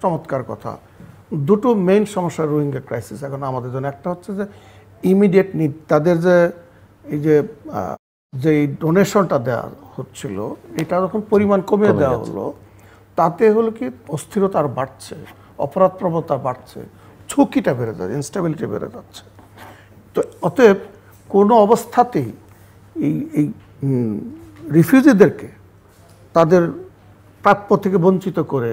চমৎকার কথা। দুটো মেইন সমস্যা রোহিঙ্গা ক্রাইসিস এখন আমাদের জন্য। একটা হচ্ছে যে ইমিডিয়েট নিড, তাদের যে এই যে ডোনেশনটা দেওয়া হচ্ছিল এটা যখন পরিমাণ কমিয়ে দেওয়া হলো, তাতে হলো কি অস্থিরতা আর বাড়ছে, অপরাধ প্রবণতা বাড়ছে, ঝুঁকিটা বেড়ে যাচ্ছে, ইনস্টেবিলিটি বেড়ে যাচ্ছে। তো অতএব কোনো অবস্থাতেই এই রিফিউজিদেরকে তাদের প্রাপ্য থেকে বঞ্চিত করে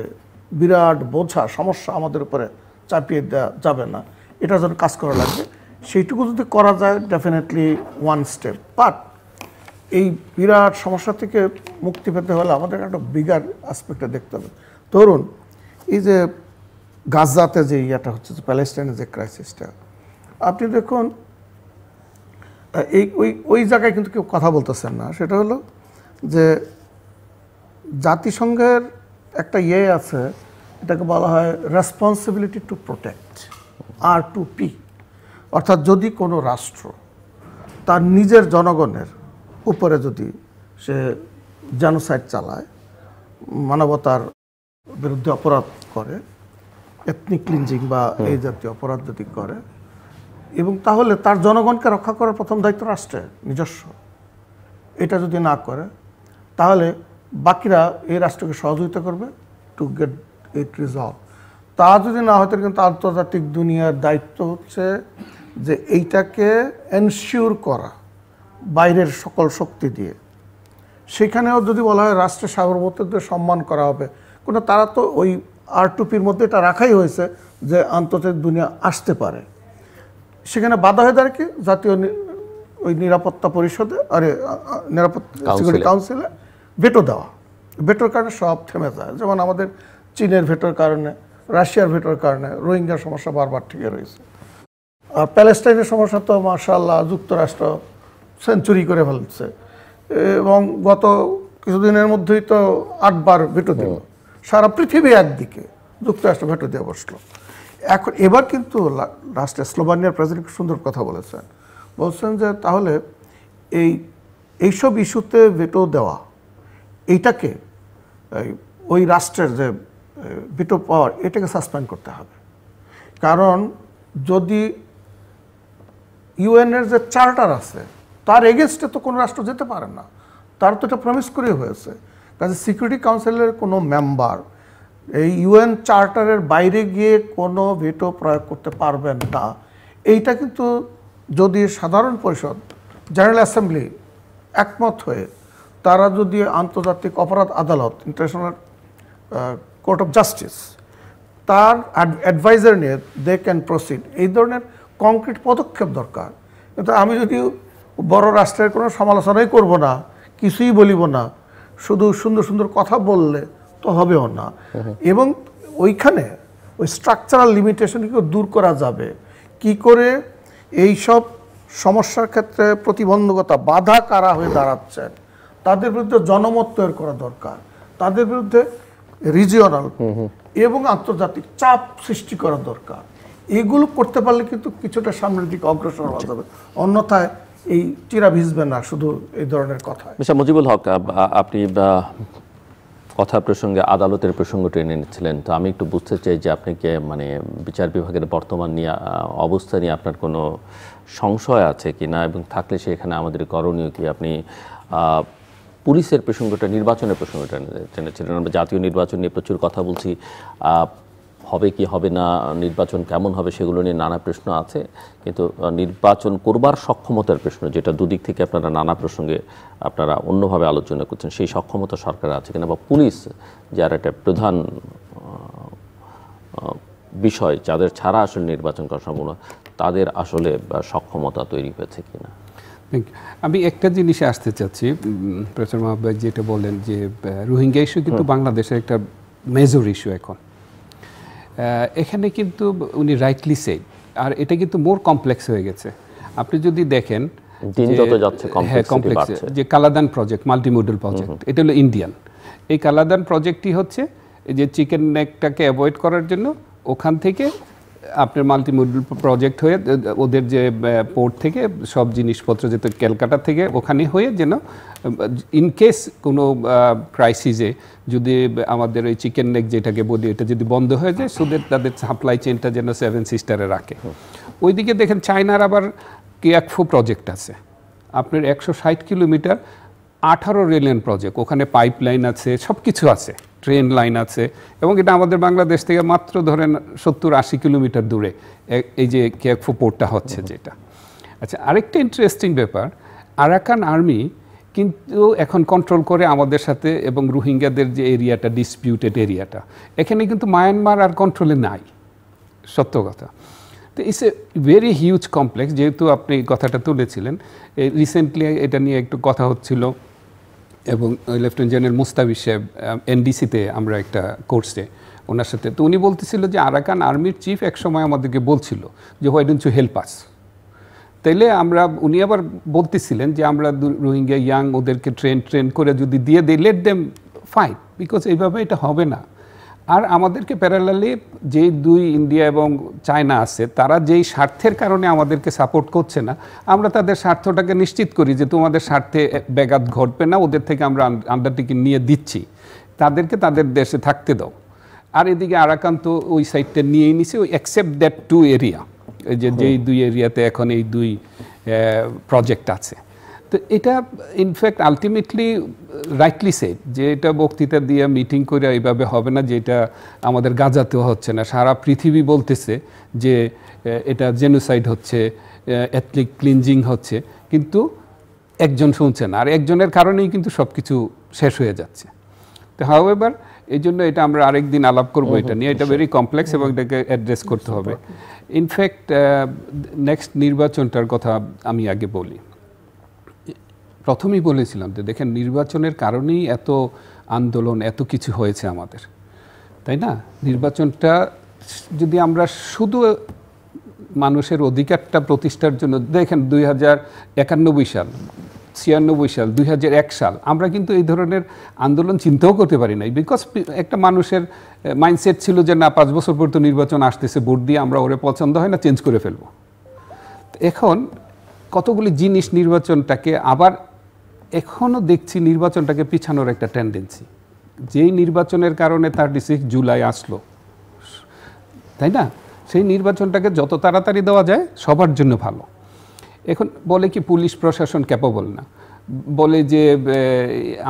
বিরাট বোঝা সমস্যা আমাদের উপরে চাপিয়ে দেওয়া যাবে না, এটার জন্য কাজ করা লাগবে। সেইটুকু যদি করা যায় ডেফিনেটলি ওয়ান স্টেপ। বাট এই বিরাট সমস্যা থেকে মুক্তি পেতে হলে আমাদের একটা বিগার অ্যাসপেক্টে দেখতে হবে। ধরুন এই যে গাজাতে যে ইয়েটা হচ্ছে, প্যালেস্টাইনের যে ক্রাইসিসটা, আপনি দেখুন ওই জায়গায় কিন্তু কেউ কথা বলতেছেন না। সেটা হলো যে জাতিসংঘের একটা আছে, এটাকে বলা হয় রেসপন্সিবিলিটি টু প্রোটেক্ট, R2P। অর্থাৎ যদি কোনো রাষ্ট্র তার নিজের জনগণের উপরে যদি সে জেনোসাইড চালায়, মানবতার বিরুদ্ধে অপরাধ করে, এথনিক ক্লিনজিং বা এই জাতীয় অপরাধ যদি করে, এবং তাহলে তার জনগণকে রক্ষা করার প্রথম দায়িত্ব রাষ্ট্রের নিজস্ব। এটা যদি না করে তাহলে বাকিরা এই রাষ্ট্রকে সহযোগিতা করবে টু গেট ইট রিজলভ। তা যদি না হয় কিন্তু আন্তর্জাতিক দুনিয়ার দায়িত্ব হচ্ছে যে এইটাকে এনশিওর করা বাইরের সকল শক্তি দিয়ে। সেখানেও যদি বলা হয় রাষ্ট্রের সার্বভৌমত্বের সম্মান করা হবে, কোনো তারা তো ওই R2Pর মধ্যে এটা রাখাই হয়েছে যে আন্তর্জাতিক দুনিয়া আসতে পারে। সেখানে বাধা হয়ে দাঁড়ায় কি জাতীয় ওই নিরাপত্তা পরিষদে, নিরাপত্তা সিকিউরিটি কাউন্সিলে ভেটো দেওয়া। ভেটোর কারণে সব থেমে যায়। যেমন আমাদের চীনের ভেটোর কারণে, রাশিয়ার ভেটোর কারণে রোহিঙ্গার সমস্যা বারবার ঠিকই রয়েছে। আর প্যালেস্টাইনের সমস্যা তো মাশাআল্লাহ যুক্তরাষ্ট্র সেঞ্চুরি করে ফেলছে, এবং গত কিছুদিনের মধ্যেই তো 8 বার ভেটো দিল। সারা পৃথিবী একদিকে, যুক্তরাষ্ট্র ভেটো দিয়ে বসলো। এবার কিন্তু লাস্টে স্লোভানিয়ার প্রেসিডেন্ট সুন্দর কথা বলছেন যে তাহলে এইসব ইস্যুতে ভেটো দেওয়া, এইটাকে ওই রাষ্ট্রের যে ভেটো পাওয়ার, এটাকে সাসপেন্ড করতে হবে। কারণ যদি ইউএনের যে চার্টার আছে তার এগেনস্টে তো কোনো রাষ্ট্র যেতে পারে না, তার তো এটা প্রমিস করে হয়েছে। কাজে সিকিউরিটি কাউন্সিলের কোনো মেম্বার এই ইউএন চার্টারের বাইরে গিয়ে কোনো ভেটো প্রয়োগ করতে পারবেন না। এইটা কিন্তু যদি সাধারণ পরিষদ, জেনারেল অ্যাসেম্বলি একমত হয়ে তারা যদি আন্তর্জাতিক অপরাধ আদালত, ইন্টারন্যাশনাল কোর্ট অফ জাস্টিস, তার অ্যাডভাইজার নিয়ে দে ক্যান প্রসিড, এই ধরনের কংক্রিট পদক্ষেপ দরকার। কিন্তু আমি যদি বড় রাষ্ট্রের কোনো সমালোচনাই করব না, কিছুই বলিব না, শুধু সুন্দর সুন্দর কথা বললে তো হবেও না। এবং ওইখানে ওই স্ট্রাকচারাল লিমিটেশনকে দূর করা যাবে কি করে? এই সব সমস্যার ক্ষেত্রে প্রতিবন্ধকতা, বাধা কারা হয়ে দাঁড়াচ্ছেন, তাদের বিরুদ্ধে জনমত তৈরি করা দরকার, তাদের বিরুদ্ধে রিজিওনাল এবং আন্তর্জাতিক চাপ সৃষ্টি করা দরকার। এগুলো করতে পারলে কিন্তু কিছুটা সামনের দিকে অগ্রসর হওয়া যাবে, অন্যথায় এই চিরা ভিজবে না শুধু এই ধরনের কথা। মিস্টার মুজিবুল হক, আপনি কথা প্রসঙ্গে আদালতের প্রসঙ্গ টেনে নিচ্ছিলেন, তো আমি একটু বুঝতে চাই যে আপনি কি মানে বিচার বিভাগের বর্তমান অবস্থা নিয়ে আপনার কোনো সংশয় আছে কি না, এবং থাকলে সেখানে আমাদের করণীয় কি? আপনি পুলিশের প্রসঙ্গটা, নির্বাচনের প্রসঙ্গটা টেনেছিলেন। আমরা জাতীয় নির্বাচন নিয়ে প্রচুর কথা বলছি, হবে কি হবে না, নির্বাচন কেমন হবে, সেগুলো নিয়ে নানা প্রশ্ন আছে। কিন্তু নির্বাচন করবার সক্ষমতার প্রশ্ন, যেটা দুদিক থেকে আপনারা নানা প্রসঙ্গে আপনারা অন্যভাবে আলোচনা করছেন, সেই সক্ষমতা সরকারের আছে কিনা, বা পুলিশ যার একটা প্রধান বিষয়, যাদের ছাড়া আসলে নির্বাচন করা সম্ভব না, তাদের আসলে সক্ষমতা তৈরি হয়েছে কিনা? আমি একটা জিনিসে আসতে চাচ্ছি, প্রফেসর মাহবুব যেটা বলেন যে রোহিঙ্গা ইস্যু কিন্তু বাংলাদেশের একটা মেজর ইস্যু এখন। এখানে কিন্তু উনি রাইটলি সেড, আর এটা কিন্তু মোর কমপ্লেক্স হয়ে গেছে। আপনি যদি দেখেন কমপ্লেক্স যে কালাদান প্রজেক্ট, মাল্টিমোডাল প্রজেক্ট, এটা হলো ইন্ডিয়ান। এই কালাদান প্রজেক্টটি হচ্ছে যে চিকেন নেকটাকে অ্যাভয়েড করার জন্য ওখান থেকে আপনার মাল্টিমোডাল প্রজেক্ট হয়ে ওদের যে পোর্ট থেকে সব জিনিসপত্র যেত ক্যালকাটা থেকে ওখানে হয়ে যেন ইনকেস কোনো ক্রাইসিসে যদি আমাদের ওই চিকেন নেক যেটাকে বলি এটা যদি বন্ধ হয়ে যায়, সুদের তাদের সাপ্লাই চেনটা যেন 7 সিস্টারে রাখে। ওইদিকে দেখেন চায়নার আবার কিয়াকফু প্রজেক্ট আছে আপনার 160 কিলোমিটার, 18 রেললাইন প্রজেক্ট, ওখানে পাইপ লাইন আছে, সব কিছু আছে, ট্রেন লাইন আছে, এবং এটা আমাদের বাংলাদেশ থেকে মাত্র ধরেন 70-80 কিলোমিটার দূরে এই যে কিয়াকফু পোর্টটা হচ্ছে যেটা। আচ্ছা, আরেকটা ইন্টারেস্টিং ব্যাপার, আরাকান আর্মি কিন্তু এখন কন্ট্রোল করে আমাদের সাথে, এবং রোহিঙ্গাদের যে এরিয়াটা ডিসপিউটেড এরিয়াটা, এখানে কিন্তু মায়ানমার আর কন্ট্রোলে নাই, সত্য কথা। তো it's a very huge complex. যেহেতু আপনি কথাটা তুলেছিলেন, রিসেন্টলি এটা নিয়ে একটু কথা হচ্ছিল, এবং লেফটেন্যান্ট জেনারেল মুস্তাফিজ সাহেব এনডিসিতে আমরা একটা কোর্সে ওনার সাথে, তো উনি বলতেছিল যে আরাকান আর্মির চিফ একসময় আমাদেরকে বলছিল যে why don't you help us. তাইলে উনি আবার বলতেছিলেন যে আমরা রোহিঙ্গা ইয়াং ওদেরকে ট্রেন করে যদি দিয়ে দিই, লেট দেম ফাইট, বিকজ এইভাবে এটা হবে না। আর আমাদেরকে প্যারালালি যেই দুই ইন্ডিয়া এবং চায়না আছে, তারা যেই স্বার্থের কারণে আমাদেরকে সাপোর্ট করছে না, আমরা তাদের স্বার্থটাকে নিশ্চিত করি যে তোমাদের স্বার্থে ব্যাঘাত ঘটবে না, ওদের থেকে আমরা আন্ডারটেকিং নিয়ে দিচ্ছি, তাদেরকে তাদের দেশে থাকতে দাও। আর এদিকে আরাকান তো ওই সাইডটা নিয়েই নিছে, ওই অ্যাকসেপ্ট দ্যাট 2 এরিয়া, যেই 2 এরিয়াতে এখন এই 2 প্রজেক্ট আছে। তো এটা ইনফ্যাক্ট আলটিমেটলি রাইটলি সেড, যে এটা বক্তৃতা দিয়ে মিটিং করে এইভাবে হবে না, যে এটা আমাদের গাজাতেও হচ্ছে না, সারা পৃথিবী বলতেছে যে এটা জেনোসাইড হচ্ছে, এথনিক ক্লিনজিং হচ্ছে, কিন্তু একজন শুনছে না, আর একজনের কারণেই কিন্তু সব কিছু শেষ হয়ে যাচ্ছে। তো হাউএভার এই জন্য এটা আমরা আরেকদিন আলাপ করবো এটা নিয়ে, এটা ভেরি কমপ্লেক্স এবং এটাকে অ্যাড্রেস করতে হবে। ইনফ্যাক্ট নেক্সট নির্বাচনটার কথা আমি আগে বলি। প্রথমেই বলেছিলাম যে দেখেন, নির্বাচনের কারণেই এত আন্দোলন, এত কিছু হয়েছে আমাদের, তাই না? নির্বাচনটা যদি আমরা শুধু মানুষের অধিকারটা প্রতিষ্ঠার জন্য দেখেন, 2091 সাল, 96 সাল, 2001 সাল, আমরা কিন্তু এই ধরনের আন্দোলন চিন্তাও করতে পারি নাই, বিকজ একটা মানুষের মাইন্ডসেট ছিল যে না, 5 বছর পর তো নির্বাচন আসতেছে, ভোট দিয়ে আমরা ওরে পছন্দ হয় না চেঞ্জ করে ফেলবো। এখন কতগুলি জিনিস নির্বাচনটাকে আবার এখনও দেখছি নির্বাচনটাকে পিছানোর একটা টেন্ডেন্সি, যেই নির্বাচনের কারণে 36 জুলাই আসলো, তাই না? সেই নির্বাচনটাকে যত তাড়াতাড়ি দেওয়া যায় সবার জন্য ভালো। এখন বলে কি পুলিশ প্রশাসন ক্যাপাবল না, বলে যে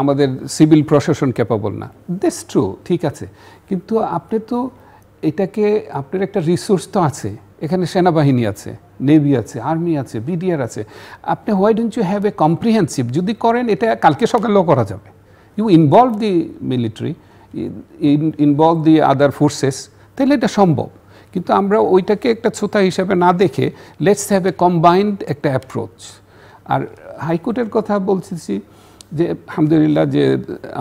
আমাদের সিভিল প্রশাসন ক্যাপাবল না, দ্যাটস ট্রু, ঠিক আছে, কিন্তু আপনি তো এটাকে, আপনার একটা রিসোর্স তো আছে, এখানে সেনাবাহিনী আছে, নেভি আছে, আর্মি আছে, বিডিআর আছে, আপনি why don't you have a comprehensive, যদি করেন এটা কালকে সকালেও করা যাবে, you involve the military, involve the other forces, তাহলে এটা সম্ভব। কিন্তু আমরা ওইটাকে একটা ছোটা হিসাবে না দেখে লেটস হ্যাভ এ কম্বাইন্ড একটা অ্যাপ্রোচ। আর হাইকোর্টের কথা বলতেছি যে আলহামদুলিল্লাহ, যে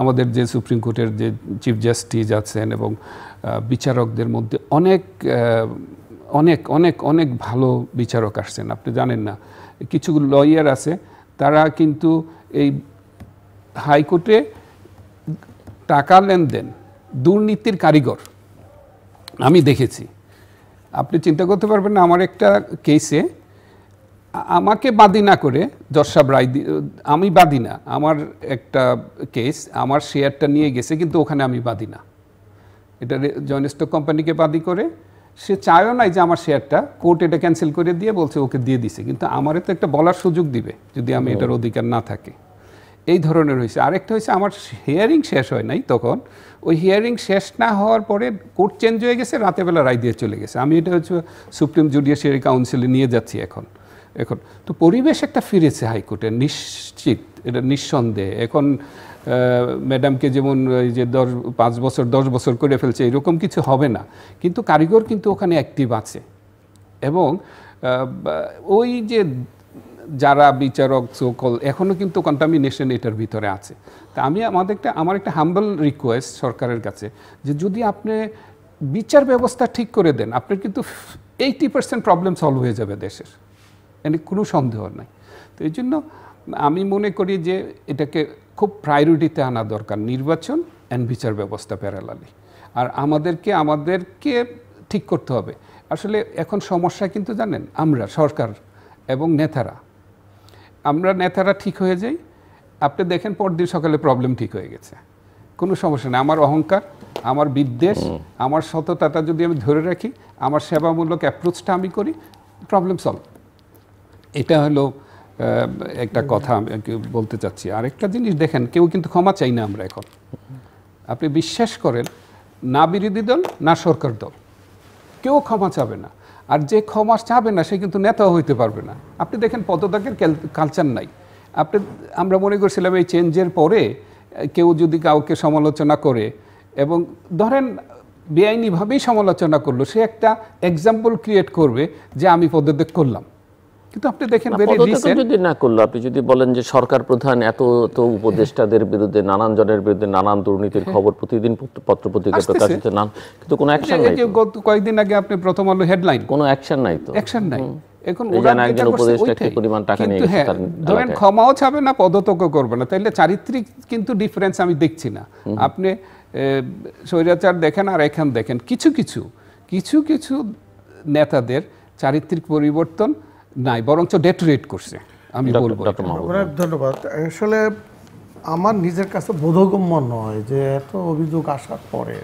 আমাদের যে সুপ্রিম কোর্টের যে চিফ জাস্টিস আছেন এবং বিচারকদের মধ্যে অনেক অনেক অনেক অনেক ভালো বিচারক আসছেন। আপনি জানেন না, কিছু লয়ার আছে, তারা কিন্তু এই হাইকোর্টে টাকা লেনদেন, দুর্নীতির কারিগর আমি দেখেছি। আপনি চিন্তা করতে পারবেন না, আমার একটা কেসে আমাকে বাদী না করে জজ সাহেব রায়, আমি বাদী না, আমার একটা কেস, আমার শেয়ারটা নিয়ে গেছে, কিন্তু ওখানে আমি বাদী না, এটা জয়েন্ট স্টক কোম্পানিকে বাদী করে, সে চায়ও নাই যে আমার শেয়ারটা, কোর্ট এটা ক্যান্সেল করে দিয়ে বলছে ওকে দিয়ে দিছে, কিন্তু আমারে তো একটা বলার সুযোগ দিবে যদি আমি এটার অধিকার না থাকে। এই ধরনের হয়েছে। আরেকটা হয়েছে, আমার হিয়ারিং শেষ হয় নাই তখন, ওই হিয়ারিং শেষ না হওয়ার পরে কোর্ট চেঞ্জ হয়ে গেছে, রাতেবেলা রায় দিয়ে চলে গেছে। আমি এটা হচ্ছে সুপ্রিম জুডিশিয়ারি কাউন্সিলে নিয়ে যাচ্ছি এখন। তো পরিবেশ একটা ফিরেছে হাইকোর্টে, নিশ্চিত, এটা নিঃসন্দেহে। এখন ম্যাডামকে যেমন যে 5 বছর 10 বছর করে ফেলছে, এরকম কিছু হবে না, কিন্তু কারিগর কিন্তু ওখানে অ্যাক্টিভ আছে। এবং ওই যে যারা বিচারক সকল এখনও কিন্তু কন্টামিনেশন এটার ভিতরে আছে। তা আমার একটা হাম্বল রিকোয়েস্ট সরকারের কাছে যে যদি আপনি বিচার ব্যবস্থা ঠিক করে দেন, আপনার কিন্তু 80% প্রবলেম সলভ হয়ে যাবে দেশের, মানে কোনো সন্দেহ নাই। তো এই জন্য আমি মনে করি যে এটাকে খুব প্রায়োরিটিতে আনা দরকার, নির্বাচন অ্যান্ড বিচার ব্যবস্থা প্যারালালি। আর আমাদেরকে ঠিক করতে হবে। আসলে এখন সমস্যা কিন্তু জানেন, আমরা সরকার এবং নেতারা ঠিক হয়ে যাই, আপনি দেখেন পরদিন সকালে প্রবলেম ঠিক হয়ে গেছে, কোনো সমস্যা নেই। আমার অহংকার, আমার বিদ্বেষ, আমার সততাটা যদি আমি ধরে রাখি, আমার সেবামূলক অ্যাপ্রোচটা আমি করি, প্রবলেম সলভ। এটা হলো একটা কথা আমি বলতে চাচ্ছি। আরেকটা জিনিস দেখেন, কেউ কিন্তু ক্ষমা চাই না আমরা এখন। আপনি বিশ্বাস করেন, না বিরোধী দল না সরকার দল কেউ ক্ষমা চাবে না। আর যে ক্ষমা চাবে না সে কিন্তু নেতাও হইতে পারবে না। আপনি দেখেন পদত্যাগের কালচার নাই। আমরা মনে করছিলাম এই চেঞ্জের পরে কেউ যদি কাউকে সমালোচনা করে, এবং ধরেন বেআইনিভাবেই সমালোচনা করলো, সে একটা এক্সাম্পল ক্রিয়েট করবে যে আমি পদত্যাগ করলাম। কিন্তু আপনি দেখেন যদি না করলো, আপনি যদি বলেন যে সরকার প্রধান এত উপদেষ্টাদের বিরুদ্ধে, নানান জনের বিরুদ্ধে নানান দুর্নীতির খবর প্রতিদিন পত্রপত্রিকায় প্রকাশিত, কিন্তু কোনো অ্যাকশন নাই। গত কয়েকদিন আগে আপনি প্রথম আলো হেডলাইন, কোনো অ্যাকশন নাই, তো অ্যাকশন নাই। এখন একজন উপদেষ্টা কি পরিমাণ টাকা নিয়ে গেছে, ধরেন ক্ষমাও চাবে না, পদত্যাগও করবে না, তাইলে চারিত্রিক কিন্তু ডিফারেন্স আমি দেখছি না। আপনি স্বৈরাচার দেখেন আর এখান দেখেন, কিছু কিছু নেতাদের চারিত্রিক পরিবর্তন নাই, বরঞ্চ ডেটোরেট করছে, আমি বলবো। ধন্যবাদ। আসলে আমার নিজের কাছে বোধগম্য নয় যে এত অভিযোগ আসার পরে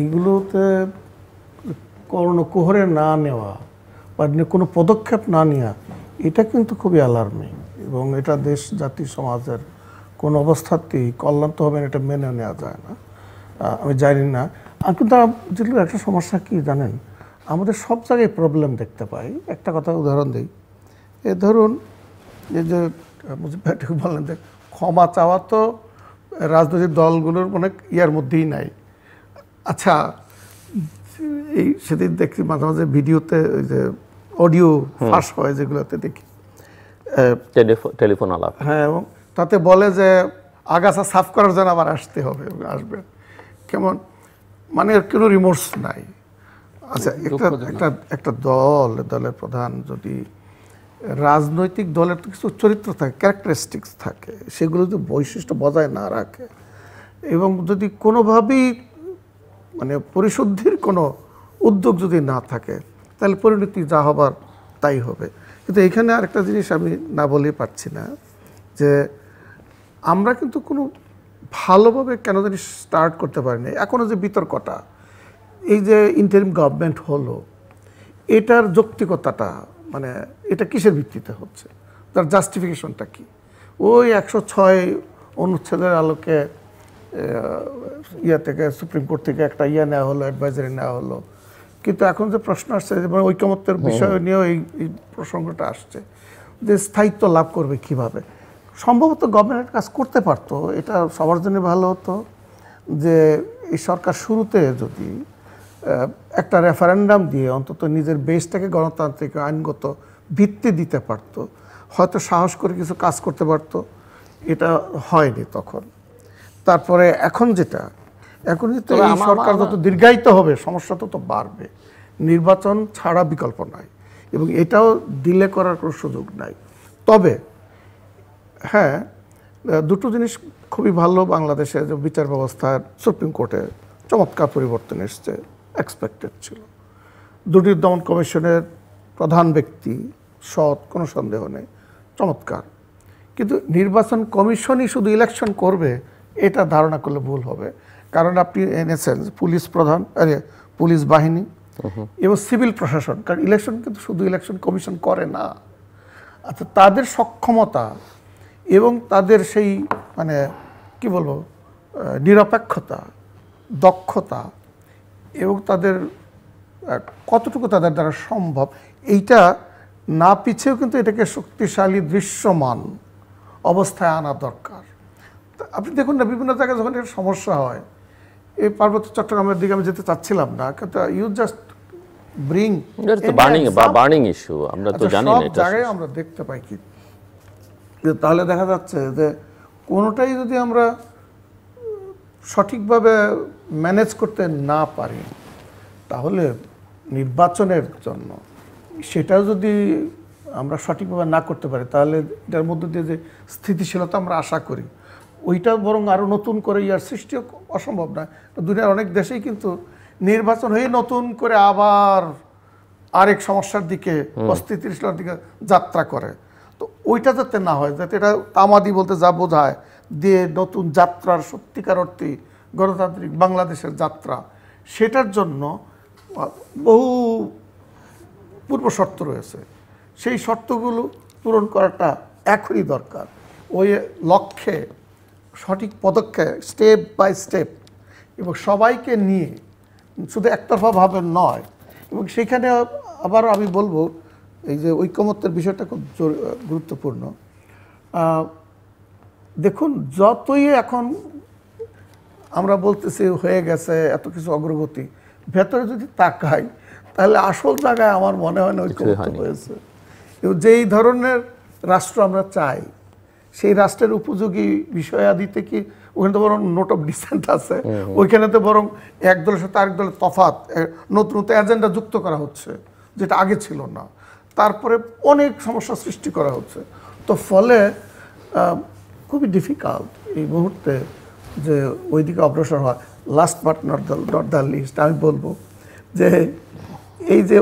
এগুলোতে কোনো কোহরে না নেওয়া বা কোনো পদক্ষেপ না নেওয়া, এটা কিন্তু খুবই অ্যালার্মিং, এবং এটা দেশ জাতি সমাজের কোন অবস্থাতেই কল্যাণ তো হবে এটা মেনে নেওয়া যায় না। আমি জানি না, কিন্তু যেগুলো একটা সমস্যা কি জানেন, আমাদের সব জায়গায় প্রবলেম দেখতে পাই। একটা কথা উদাহরণ দিই, ধরুন এই যে মুজিব ভাই বললেন যে ক্ষমা চাওয়া তো রাজনৈতিক দলগুলোর অনেক ইয়ার মধ্যেই নাই। আচ্ছা, এই সেদিন দেখি মাঝে মাঝে ভিডিওতে ওই যে অডিও ফাঁস হয়, যেগুলোতে দেখি টেলিফোন আলাপ, হ্যাঁ, এবং তাতে বলে যে আগাছা সাফ করার জন্য আবার আসতে হবে, আসবে কেমন, মানে কোনো রিমোর্স নাই। আচ্ছা, একটা দলের প্রধান যদি রাজনৈতিক দলের কিছু চরিত্র থাকে, ক্যারেক্টারিস্টিক্স থাকে, সেগুলো যদি বৈশিষ্ট্য বজায় না রাখে এবং যদি কোনোভাবেই মানে পরিশুদ্ধির কোনো উদ্যোগ যদি না থাকে, তাহলে পরিণতি যা হবার তাই হবে। কিন্তু এখানে আরেকটা জিনিস আমি না বলেই পারছি না, যে আমরা কিন্তু কোনো ভালোভাবে কেন জানি স্টার্ট করতে পারিনি। এখনও যে বিতর্কটা, এই যে ইন্টারিম গভর্নমেন্ট হলো, এটার যৌক্তিকতাটা, মানে এটা কিসের ভিত্তিতে হচ্ছে, তার জাস্টিফিকেশনটা কি? ওই 106 অনুচ্ছেদের আলোকে থেকে সুপ্রিম কোর্ট থেকে একটা নেওয়া হলো, অ্যাডভাইজারি নেওয়া হলো। কিন্তু এখন যে প্রশ্ন আসছে, মানে ঐকমত্যের বিষয় নিয়েও এই প্রসঙ্গটা আসছে, যে স্থায়িত্ব লাভ করবে কিভাবে। সম্ভবত গভর্নমেন্ট কাজ করতে পারতো, এটা সবার জন্য ভালো হতো যে এই সরকার শুরুতে যদি একটা রেফারেন্ডাম দিয়ে অন্তত নিজের বেসটাকে গণতান্ত্রিক আইনগত ভিত্তি দিতে পারতো, হয়তো সাহস করে কিছু কাজ করতে পারতো। এটা হয়নি তখন। তারপরে এখন যেটা, এখন যেটা এই সরকার যত দীর্ঘায়িত হবে সমস্যা তত বাড়বে। নির্বাচন ছাড়া বিকল্প নাই, এবং এটাও ডিলে করার কোনো সুযোগ নাই। তবে হ্যাঁ, দুটো জিনিস খুবই ভালো বাংলাদেশে, যে বিচার ব্যবস্থার সুপ্রিম কোর্টে চমৎকার পরিবর্তন এসছে, এক্সপেক্টেড ছিল। দুর্নীতি দমন কমিশনের প্রধান ব্যক্তি সৎ, কোনো সন্দেহ নেই, চমৎকার। কিন্তু নির্বাচন কমিশনই শুধু ইলেকশন করবে, এটা ধারণা করলে ভুল হবে। কারণ আপনি এনেছেন পুলিশ প্রধান, পুলিশ বাহিনী এবং সিভিল প্রশাসন, কারণ ইলেকশন কিন্তু শুধু ইলেকশন কমিশন করে না। আচ্ছা, তাদের সক্ষমতা এবং তাদের সেই মানে কি বলবো নিরপেক্ষতা, দক্ষতা এবং তাদের কতটুকু তাদের দ্বারা সম্ভব, এইটা না পিছিয়েও কিন্তু এটাকে শক্তিশালী দৃশ্যমান অবস্থায় আনা দরকার। আপনি দেখুন না, বিভিন্ন জায়গায় যখন একটা সমস্যা হয়, এই পার্বত্য চট্টগ্রামের দিকে আমি যেতে চাচ্ছিলাম না, কিন্তু you just bring burning issue, আমরা তো জানি না সব জায়গায় আমরা দেখতে পাই কি, তাহলে দেখা যাচ্ছে যে কোনোটাই যদি আমরা সঠিকভাবে ম্যানেজ করতে না পারি, তাহলে নির্বাচনের জন্য সেটাও যদি আমরা সঠিকভাবে না করতে পারি, তাহলে এটার মধ্যে দিয়ে যে স্থিতিশীলতা আমরা আশা করি, ওইটা বরং আরও নতুন করে ইয়ার সৃষ্টিও অসম্ভব নয়। দুনিয়ার অনেক দেশেই কিন্তু নির্বাচন হয়ে নতুন করে আবার আরেক সমস্যার দিকে, অস্থিতিশীলতার দিকে যাত্রা করে। তো ওইটা যাতে না হয়, যাতে এটা তামাদি বলতে যা বোঝায় দিয়ে নতুন যাত্রার সত্যিকার অর্থে গণতান্ত্রিক বাংলাদেশের যাত্রা, সেটার জন্য বহু পূর্ব শর্ত রয়েছে। সেই শর্তগুলো পূরণ করাটা এখনই দরকার। ওই লক্ষ্যে সঠিক পদক্ষেপ স্টেপ বাই স্টেপ এবং সবাইকে নিয়ে, শুধু একতরফাভাবে নয়। এবং সেখানে আবার আমি বলবো এই যে ঐকমত্যের বিষয়টা খুব গুরুত্বপূর্ণ। দেখুন, যতই এখন আমরা বলতেছি হয়ে গেছে এত কিছু অগ্রগতি, ভেতরে যদি তাকাই তাহলে আসল জায়গায় আমার মনে হয় না ঐকমত্য হয়েছে। এবং যেই ধরনের রাষ্ট্র আমরা চাই, সেই রাষ্ট্রের উপযোগী বিষয়াদিতে কি ওখানে তো বরং নোট অফ ডিসেন্ট আছে, ওইখানে তো বরং এক দলের সাথে আরেক দলের তফাৎ, নতুন নতুন এজেন্ডা যুক্ত করা হচ্ছে যেটা আগে ছিল না। তারপরে অনেক সমস্যা সৃষ্টি করা হচ্ছে। তো ফলে খুবই ডিফিকাল্ট এই মুহূর্তে যে ওইদিকে অগ্রসর হয়। Last but not the least আমি বলবো যে এই যে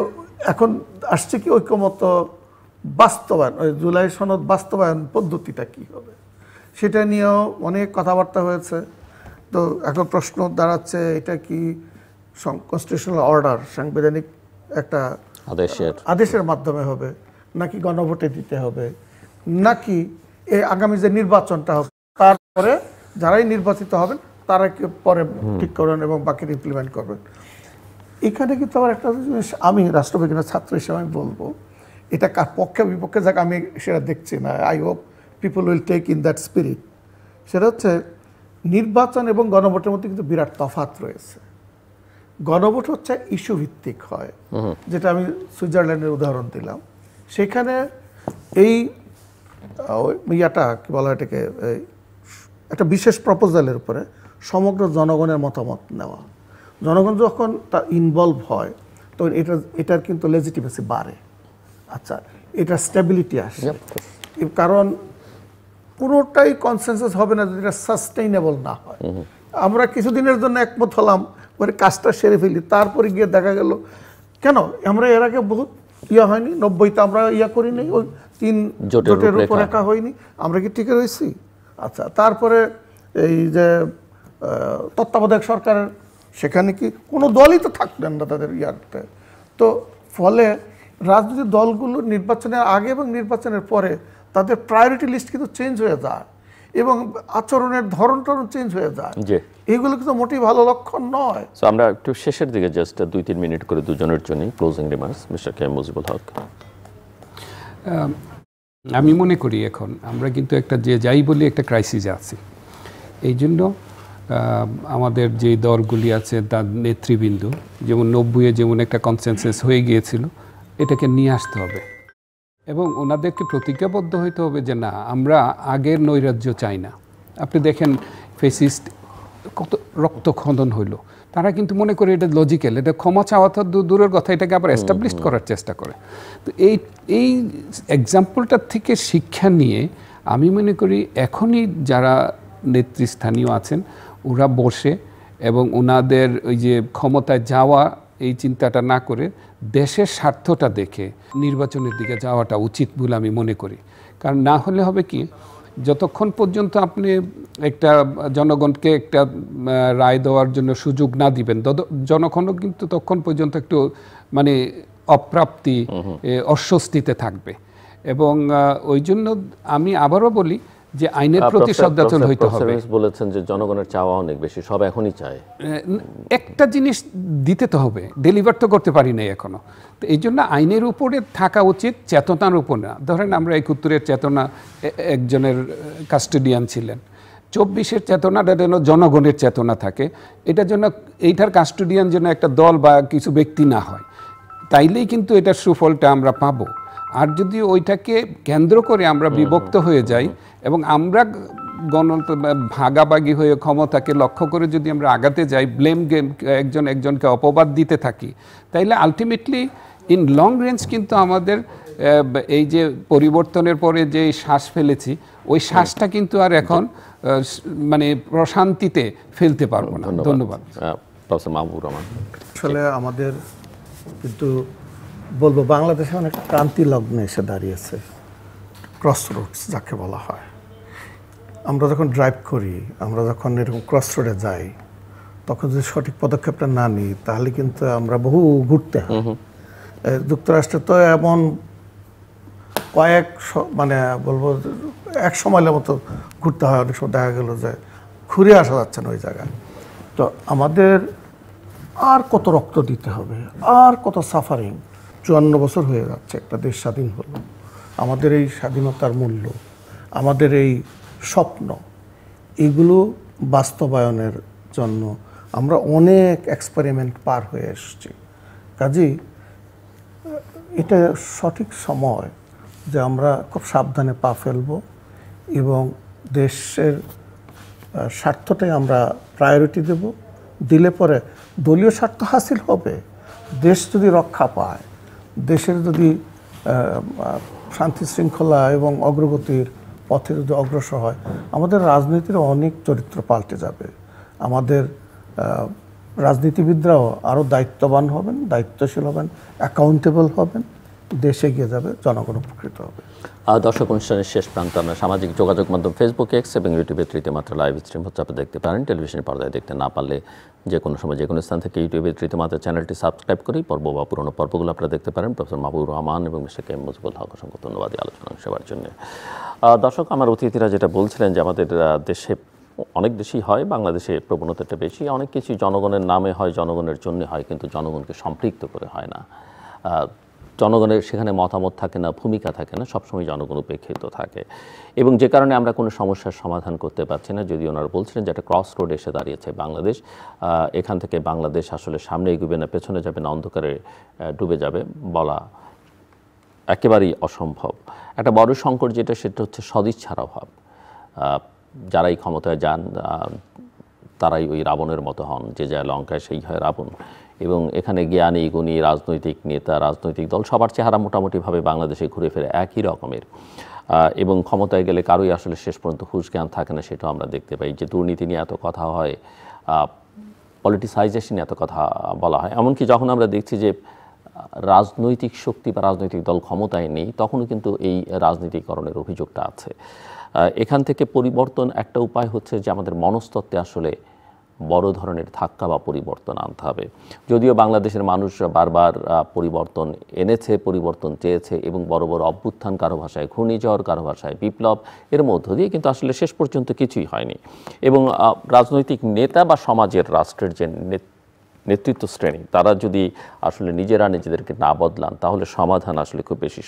এখন আসছে কি ঐকমত্য বাস্তবায়ন, ওই জুলাই সনদ বাস্তবায়ন পদ্ধতিটা কী হবে সেটা নিয়েও অনেক কথাবার্তা হয়েছে। তো এখন প্রশ্ন দাঁড়াচ্ছে, এটা কি কনস্টিটিউশনাল অর্ডার, সাংবিধানিক একটা আদেশের মাধ্যমে হবে, নাকি গণভোটে দিতে হবে, নাকি এই আগামী যে নির্বাচনটা হবে তারপরে যারাই নির্বাচিত হবেন তারা পরে ঠিক করবেন এবং বাকি ইমপ্লিমেন্ট করবেন। এখানে কিন্তু আবার একটা জিনিস আমি রাষ্ট্রবিজ্ঞানের ছাত্র হিসেবে আমি বলবো, এটা কার পক্ষে বিপক্ষে যাক আমি সেটা দেখছি না। I hope people will take in that spirit. সেটা হচ্ছে নির্বাচন এবং গণভোটের মধ্যে কিন্তু বিরাট তফাৎ রয়েছে। গণভোট হচ্ছে ইস্যু ভিত্তিক হয়, যেটা আমি সুইজারল্যান্ডের উদাহরণ দিলাম। সেখানে এই ইয়াটা কি বলা, এটাকে একটা বিশেষ প্রপোজালের উপরে সমগ্র জনগণের মতামত নেওয়া। জনগণ যখন তা ইনভলভ হয় তখন এটার কিন্তু লেজিটিমেসি বাড়ে। আচ্ছা, এটা স্টেবিলিটি আসে, কারণ পুরোটাই কনসেনসাস হবে না যদি এটা সাস্টেইনেবল না হয়। আমরা কিছুদিনের জন্য একমত হলাম, পরে কাজটা সেরে ফেলি, তারপরে গিয়ে দেখা গেল কেন আমরা এর আগে বহুত ইয়া হয়নি, 90তে আমরা ইয়া করিনি, ওই 3 জোটের রূপরেখা হয়নি, আমরা কি টিকে রয়েছি? আচ্ছা, তারপরে এই যে তত্ত্বাবধায়ক সরকারের, সেখানে কি কোনো দলই তো থাকলেন না তাদের ইয়াতে। তো ফলে রাজনৈতিক দলগুলো নির্বাচনের আগে এবং নির্বাচনের পরে তাদের প্রায়োরিটি লিস্ট কিন্তু চেঞ্জ হয়ে যায় এবং আচরণের ধরনটাও চেঞ্জ হয়ে যায়। এইগুলো কিন্তু মোটেই ভালো লক্ষণ নয়। সো আমরা একটু শেষের দিকে জাস্ট 2-3 মিনিট করে দুজনের জন্য ক্লোজিং রিমার্কস। মিস্টার কে মুজিবুল হক। আমি মনে করি এখন আমরা কিন্তু একটা যে যাই বলি একটা ক্রাইসিসে আছি। এই জন্য আমাদের যে দলগুলি আছে তার নেতৃবৃন্দ, যেমন 90-এ যেমন একটা কনসেনসাস হয়ে গিয়েছিল, এটাকে নিয়ে আসতে হবে এবং ওনাদেরকে প্রতিজ্ঞাবদ্ধ হইতে হবে যে না, আমরা আগের নৈরাজ্য চাই না। আপনি দেখেন ফেসিস্ট কত রক্তক্ষরণ হইল, তারা কিন্তু মনে করে এটা লজিক্যাল, এটা ক্ষমা চাওয়া তো দূরের কথা, এটাকে আবার এস্টাবলিশ করার চেষ্টা করে। তো এই এক্সাম্পলটার থেকে শিক্ষা নিয়ে আমি মনে করি এখনই যারা নেতৃস্থানীয় আছেন ওরা বসে এবং ওনাদের ওই যে ক্ষমতায় যাওয়া এই চিন্তাটা না করে দেশের স্বার্থটা দেখে নির্বাচনের দিকে যাওয়াটা উচিত বলে আমি মনে করি। কারণ না হলে হবে কি, যতক্ষণ পর্যন্ত আপনি একটা জনগণকে একটা রায় দেওয়ার জন্য সুযোগ না দিবেন, জনগণও কিন্তু তখন পর্যন্ত একটু মানে অপ্রাপ্তি, অস্বস্তিতে থাকবে। এবং ওই জন্য আমি আবারও বলি যে আইনের প্রতি শ্রদ্ধাশীল হইতে হবে। বলেছেন যে জনগণের চাওয়া অনেক বেশি, সব এখনই চায়। একটা জিনিস দিতে তো হবে, ডেলিভার তো করতে পারি নাই এখনো। তো এই জন্য আইনের উপরে থাকা উচিত, চেতনার উপর না। ধরেন আমরা 71-এর চেতনা একজনের কাস্টোডিয়ান ছিলেন, 24-এর চেতনাটা যেন জনগণের চেতনা থাকে, এটার জন্য এইটার কাস্টোডিয়ান যেন একটা দল বা কিছু ব্যক্তি না হয়। তাইলেই কিন্তু এটার সুফলটা আমরা পাবো। আর যদি ওইটাকে কেন্দ্র করে আমরা বিভক্ত হয়ে যাই এবং আমরা ভাগাভাগি হয়ে ক্ষমতাকে লক্ষ্য করে যদি আমরা আগাতে যাই, ব্লেম গেম, একজনকে অপবাদ দিতে থাকি, তাইলে আলটিমেটলি ইন লং রেঞ্জ কিন্তু আমাদের এই যে পরিবর্তনের পরে যে শ্বাস ফেলেছি, ওই শ্বাসটা কিন্তু আর এখন মানে প্রশান্তিতে ফেলতে পারবো না। ধন্যবাদ। প্রফেসর মাহবুবুর রহমান। আসলে আমাদের কিন্তু বলবো বাংলাদেশে অনেক ক্রান্তি লগ্নে এসে দাঁড়িয়েছে, ক্রস রোডস যাকে বলা হয়। আমরা যখন ড্রাইভ করি, আমরা যখন এরকম ক্রস রোডে যাই, তখন যদি সঠিক পদক্ষেপটা না নিই তাহলে কিন্তু আমরা বহু ঘুরতে হয়। যুক্তরাষ্ট্রে তো এমন কয়েক মানে বলবো 100 মাইলের মতো ঘুরতে হয়, অনেক সময় দেখা গেল যে ঘুরে আসা যাচ্ছে না ওই জায়গায়। তো আমাদের আর কত রক্ত দিতে হবে, আর কত সাফারিং। 54 বছর হয়ে যাচ্ছে একটা দেশ স্বাধীন হলো। আমাদের এই স্বাধীনতার মূল্য, আমাদের এই স্বপ্ন, এগুলো বাস্তবায়নের জন্য আমরা অনেক এক্সপেরিমেন্ট পার হয়ে এসেছি। কাজেই এটা সঠিক সময় যে আমরা খুব সাবধানে পা ফেলব এবং দেশের স্বার্থটাই আমরা প্রায়োরিটি দেব। দিলে পরে দলীয় স্বার্থ হাসিল হবে, দেশ যদি রক্ষা পায়, দেশের যদি শান্তি শৃঙ্খলা এবং অগ্রগতির পথে যদি অগ্রসর হয়, আমাদের রাজনীতির অনেক চরিত্র পাল্টে যাবে। আমাদের রাজনীতিবিদরাও আরও দায়িত্ববান হবেন, দায়িত্বশীল হবেন, অ্যাকাউন্টেবল হবেন, দেশ এগিয়ে যাবে, জনগণ উপকৃত হবে। দর্শক, অনুষ্ঠানের শেষ প্রান্তে আমরা সামাজিক যোগাযোগ মাধ্যম ফেসবুক, এক্স এবং ইউটিউবে তৃতীয় মাত্রা লাইভ স্ট্রিম হচ্ছে, আপনি দেখতে পারেন। টেলিভিশনের পর্দায় দেখতে না পারলে যে কোনো সময় যে কোনো স্থান থেকে ইউটিউবে তৃতীয় মাত্রা চ্যানেলটি সাবস্ক্রাইব করি পর্ব বা পুরোনো পর্বগুলো আপনারা দেখতে পারেন। প্রফেসর মাহবুবুর রহমান এবং mister K M Mujibul Haque, অসংখ্য ধন্যবাদ এই আলোচনা সেবার জন্য। দর্শক, আমার অতিথিরা যেটা বলছিলেন যে আমাদের দেশে অনেক দেশেই হয়, বাংলাদেশে প্রবণতাটা বেশি, অনেক কিছু জনগণের নামে হয়, জনগণের জন্য হয়, কিন্তু জনগণকে সম্পৃক্ত করে হয় না। জনগণের সেখানে মতামত থাকে না, ভূমিকা থাকে না, সবসময় জনগণ উপেক্ষিত থাকে এবং যে কারণে আমরা কোনো সমস্যার সমাধান করতে পারছি না। যদি ওনারা বলছিলেন যে একটা ক্রস রোড এসে দাঁড়িয়েছে বাংলাদেশ, এখান থেকে বাংলাদেশ আসলে সামনে এগোবে না, পেছনে যাবে না, অন্ধকারে ডুবে যাবে, বলা একেবারেই অসম্ভব। একটা বড় সংকট যেটা, সেটা হচ্ছে সদিচ্ছার অভাব। যারাই ক্ষমতায় যান তারাই ওই রাবণের মতো হন, যে যায় লঙ্কায় সেই হয় রাবণ। এবং এখানে জ্ঞানী গুণী রাজনৈতিক নেতা, রাজনৈতিক দল সবার চেহারা মোটামুটিভাবে বাংলাদেশে ঘুরে ফিরে একই রকমের, এবং ক্ষমতায় গেলে কারোই আসলে শেষ পর্যন্ত হুঁশ জ্ঞান থাকে না, সেটাও আমরা দেখতে পাই। যে দুর্নীতি নিয়ে এত কথা হয়, পলিটিসাইজেশন এত কথা বলা হয়, এমনকি যখন আমরা দেখছি যে রাজনৈতিক শক্তি বা রাজনৈতিক দল ক্ষমতায় নেই, তখনও কিন্তু এই রাজনীতিকরণের অভিযোগটা আছে। এখান থেকে পরিবর্তন একটা উপায় হচ্ছে যে আমাদের মনস্তত্ত্বে আসলে বড় ধরনের ধাক্কা বা পরিবর্তন আনতে হবে। যদিও বাংলাদেশের মানুষ বারবার পরিবর্তন এনেছে, পরিবর্তন চেয়েছে এবং বড় বড় অভ্যুত্থান, কারো ভাষায় ঘূর্ণিঝড়, কারো ভাষায় বিপ্লব, এর মধ্য দিয়ে কিন্তু আসলে শেষ পর্যন্ত কিছুই হয়নি। এবং রাজনৈতিক নেতা বা সমাজের, রাষ্ট্রের যে নেতৃত্ব শ্রেণী, তারা যদি আসলে নিজেরা নিজেদেরকে না বদলান, তাহলে সমাধান আসলে খুব বেশি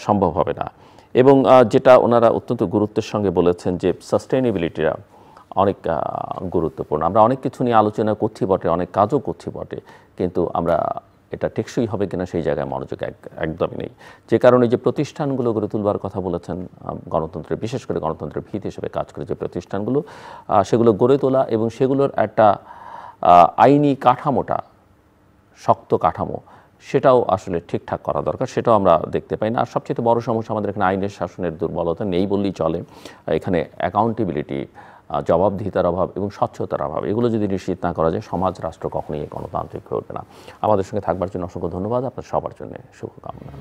সম্ভব হবে না। এবং যেটা ওনারা অত্যন্ত গুরুত্বের সঙ্গে বলেছেন যে সাস্টেইনেবিলিটিটা অনেক গুরুত্বপূর্ণ। আমরা অনেক কিছু নিয়ে আলোচনা করছি বটে, অনেক কাজও করছি বটে, কিন্তু আমরা এটা টেকসই হবে কিনা সেই জায়গায় মনোযোগ একদমই নেই। যে কারণে যে প্রতিষ্ঠানগুলো গড়ে তুলবার কথা বলেছেন, গণতন্ত্রের, বিশেষ করে গণতন্ত্রের ভিত হিসেবে কাজ করে যে প্রতিষ্ঠানগুলো, সেগুলো গড়ে তোলা এবং সেগুলোর একটা আইনি কাঠামোটা, শক্ত কাঠামো, সেটাও আসলে ঠিকঠাক করা দরকার, সেটাও আমরা দেখতে পাই না। আর সবচেয়ে বড় সমস্যা আমাদের এখানে আইনের শাসনের দুর্বলতা, নেই বললেই চলে। এখানে অ্যাকাউন্টেবিলিটি, জবাবদিহিতার অভাব এবং স্বচ্ছতার অভাব, এগুলো যদি নিশ্চিত না করা যায়, সমাজ রাষ্ট্র কখনোই গণতান্ত্রিক হয়ে উঠবে না। আমাদের সঙ্গে থাকবার জন্য অসংখ্য ধন্যবাদ। আপনার সবার জন্য শুভকামনা।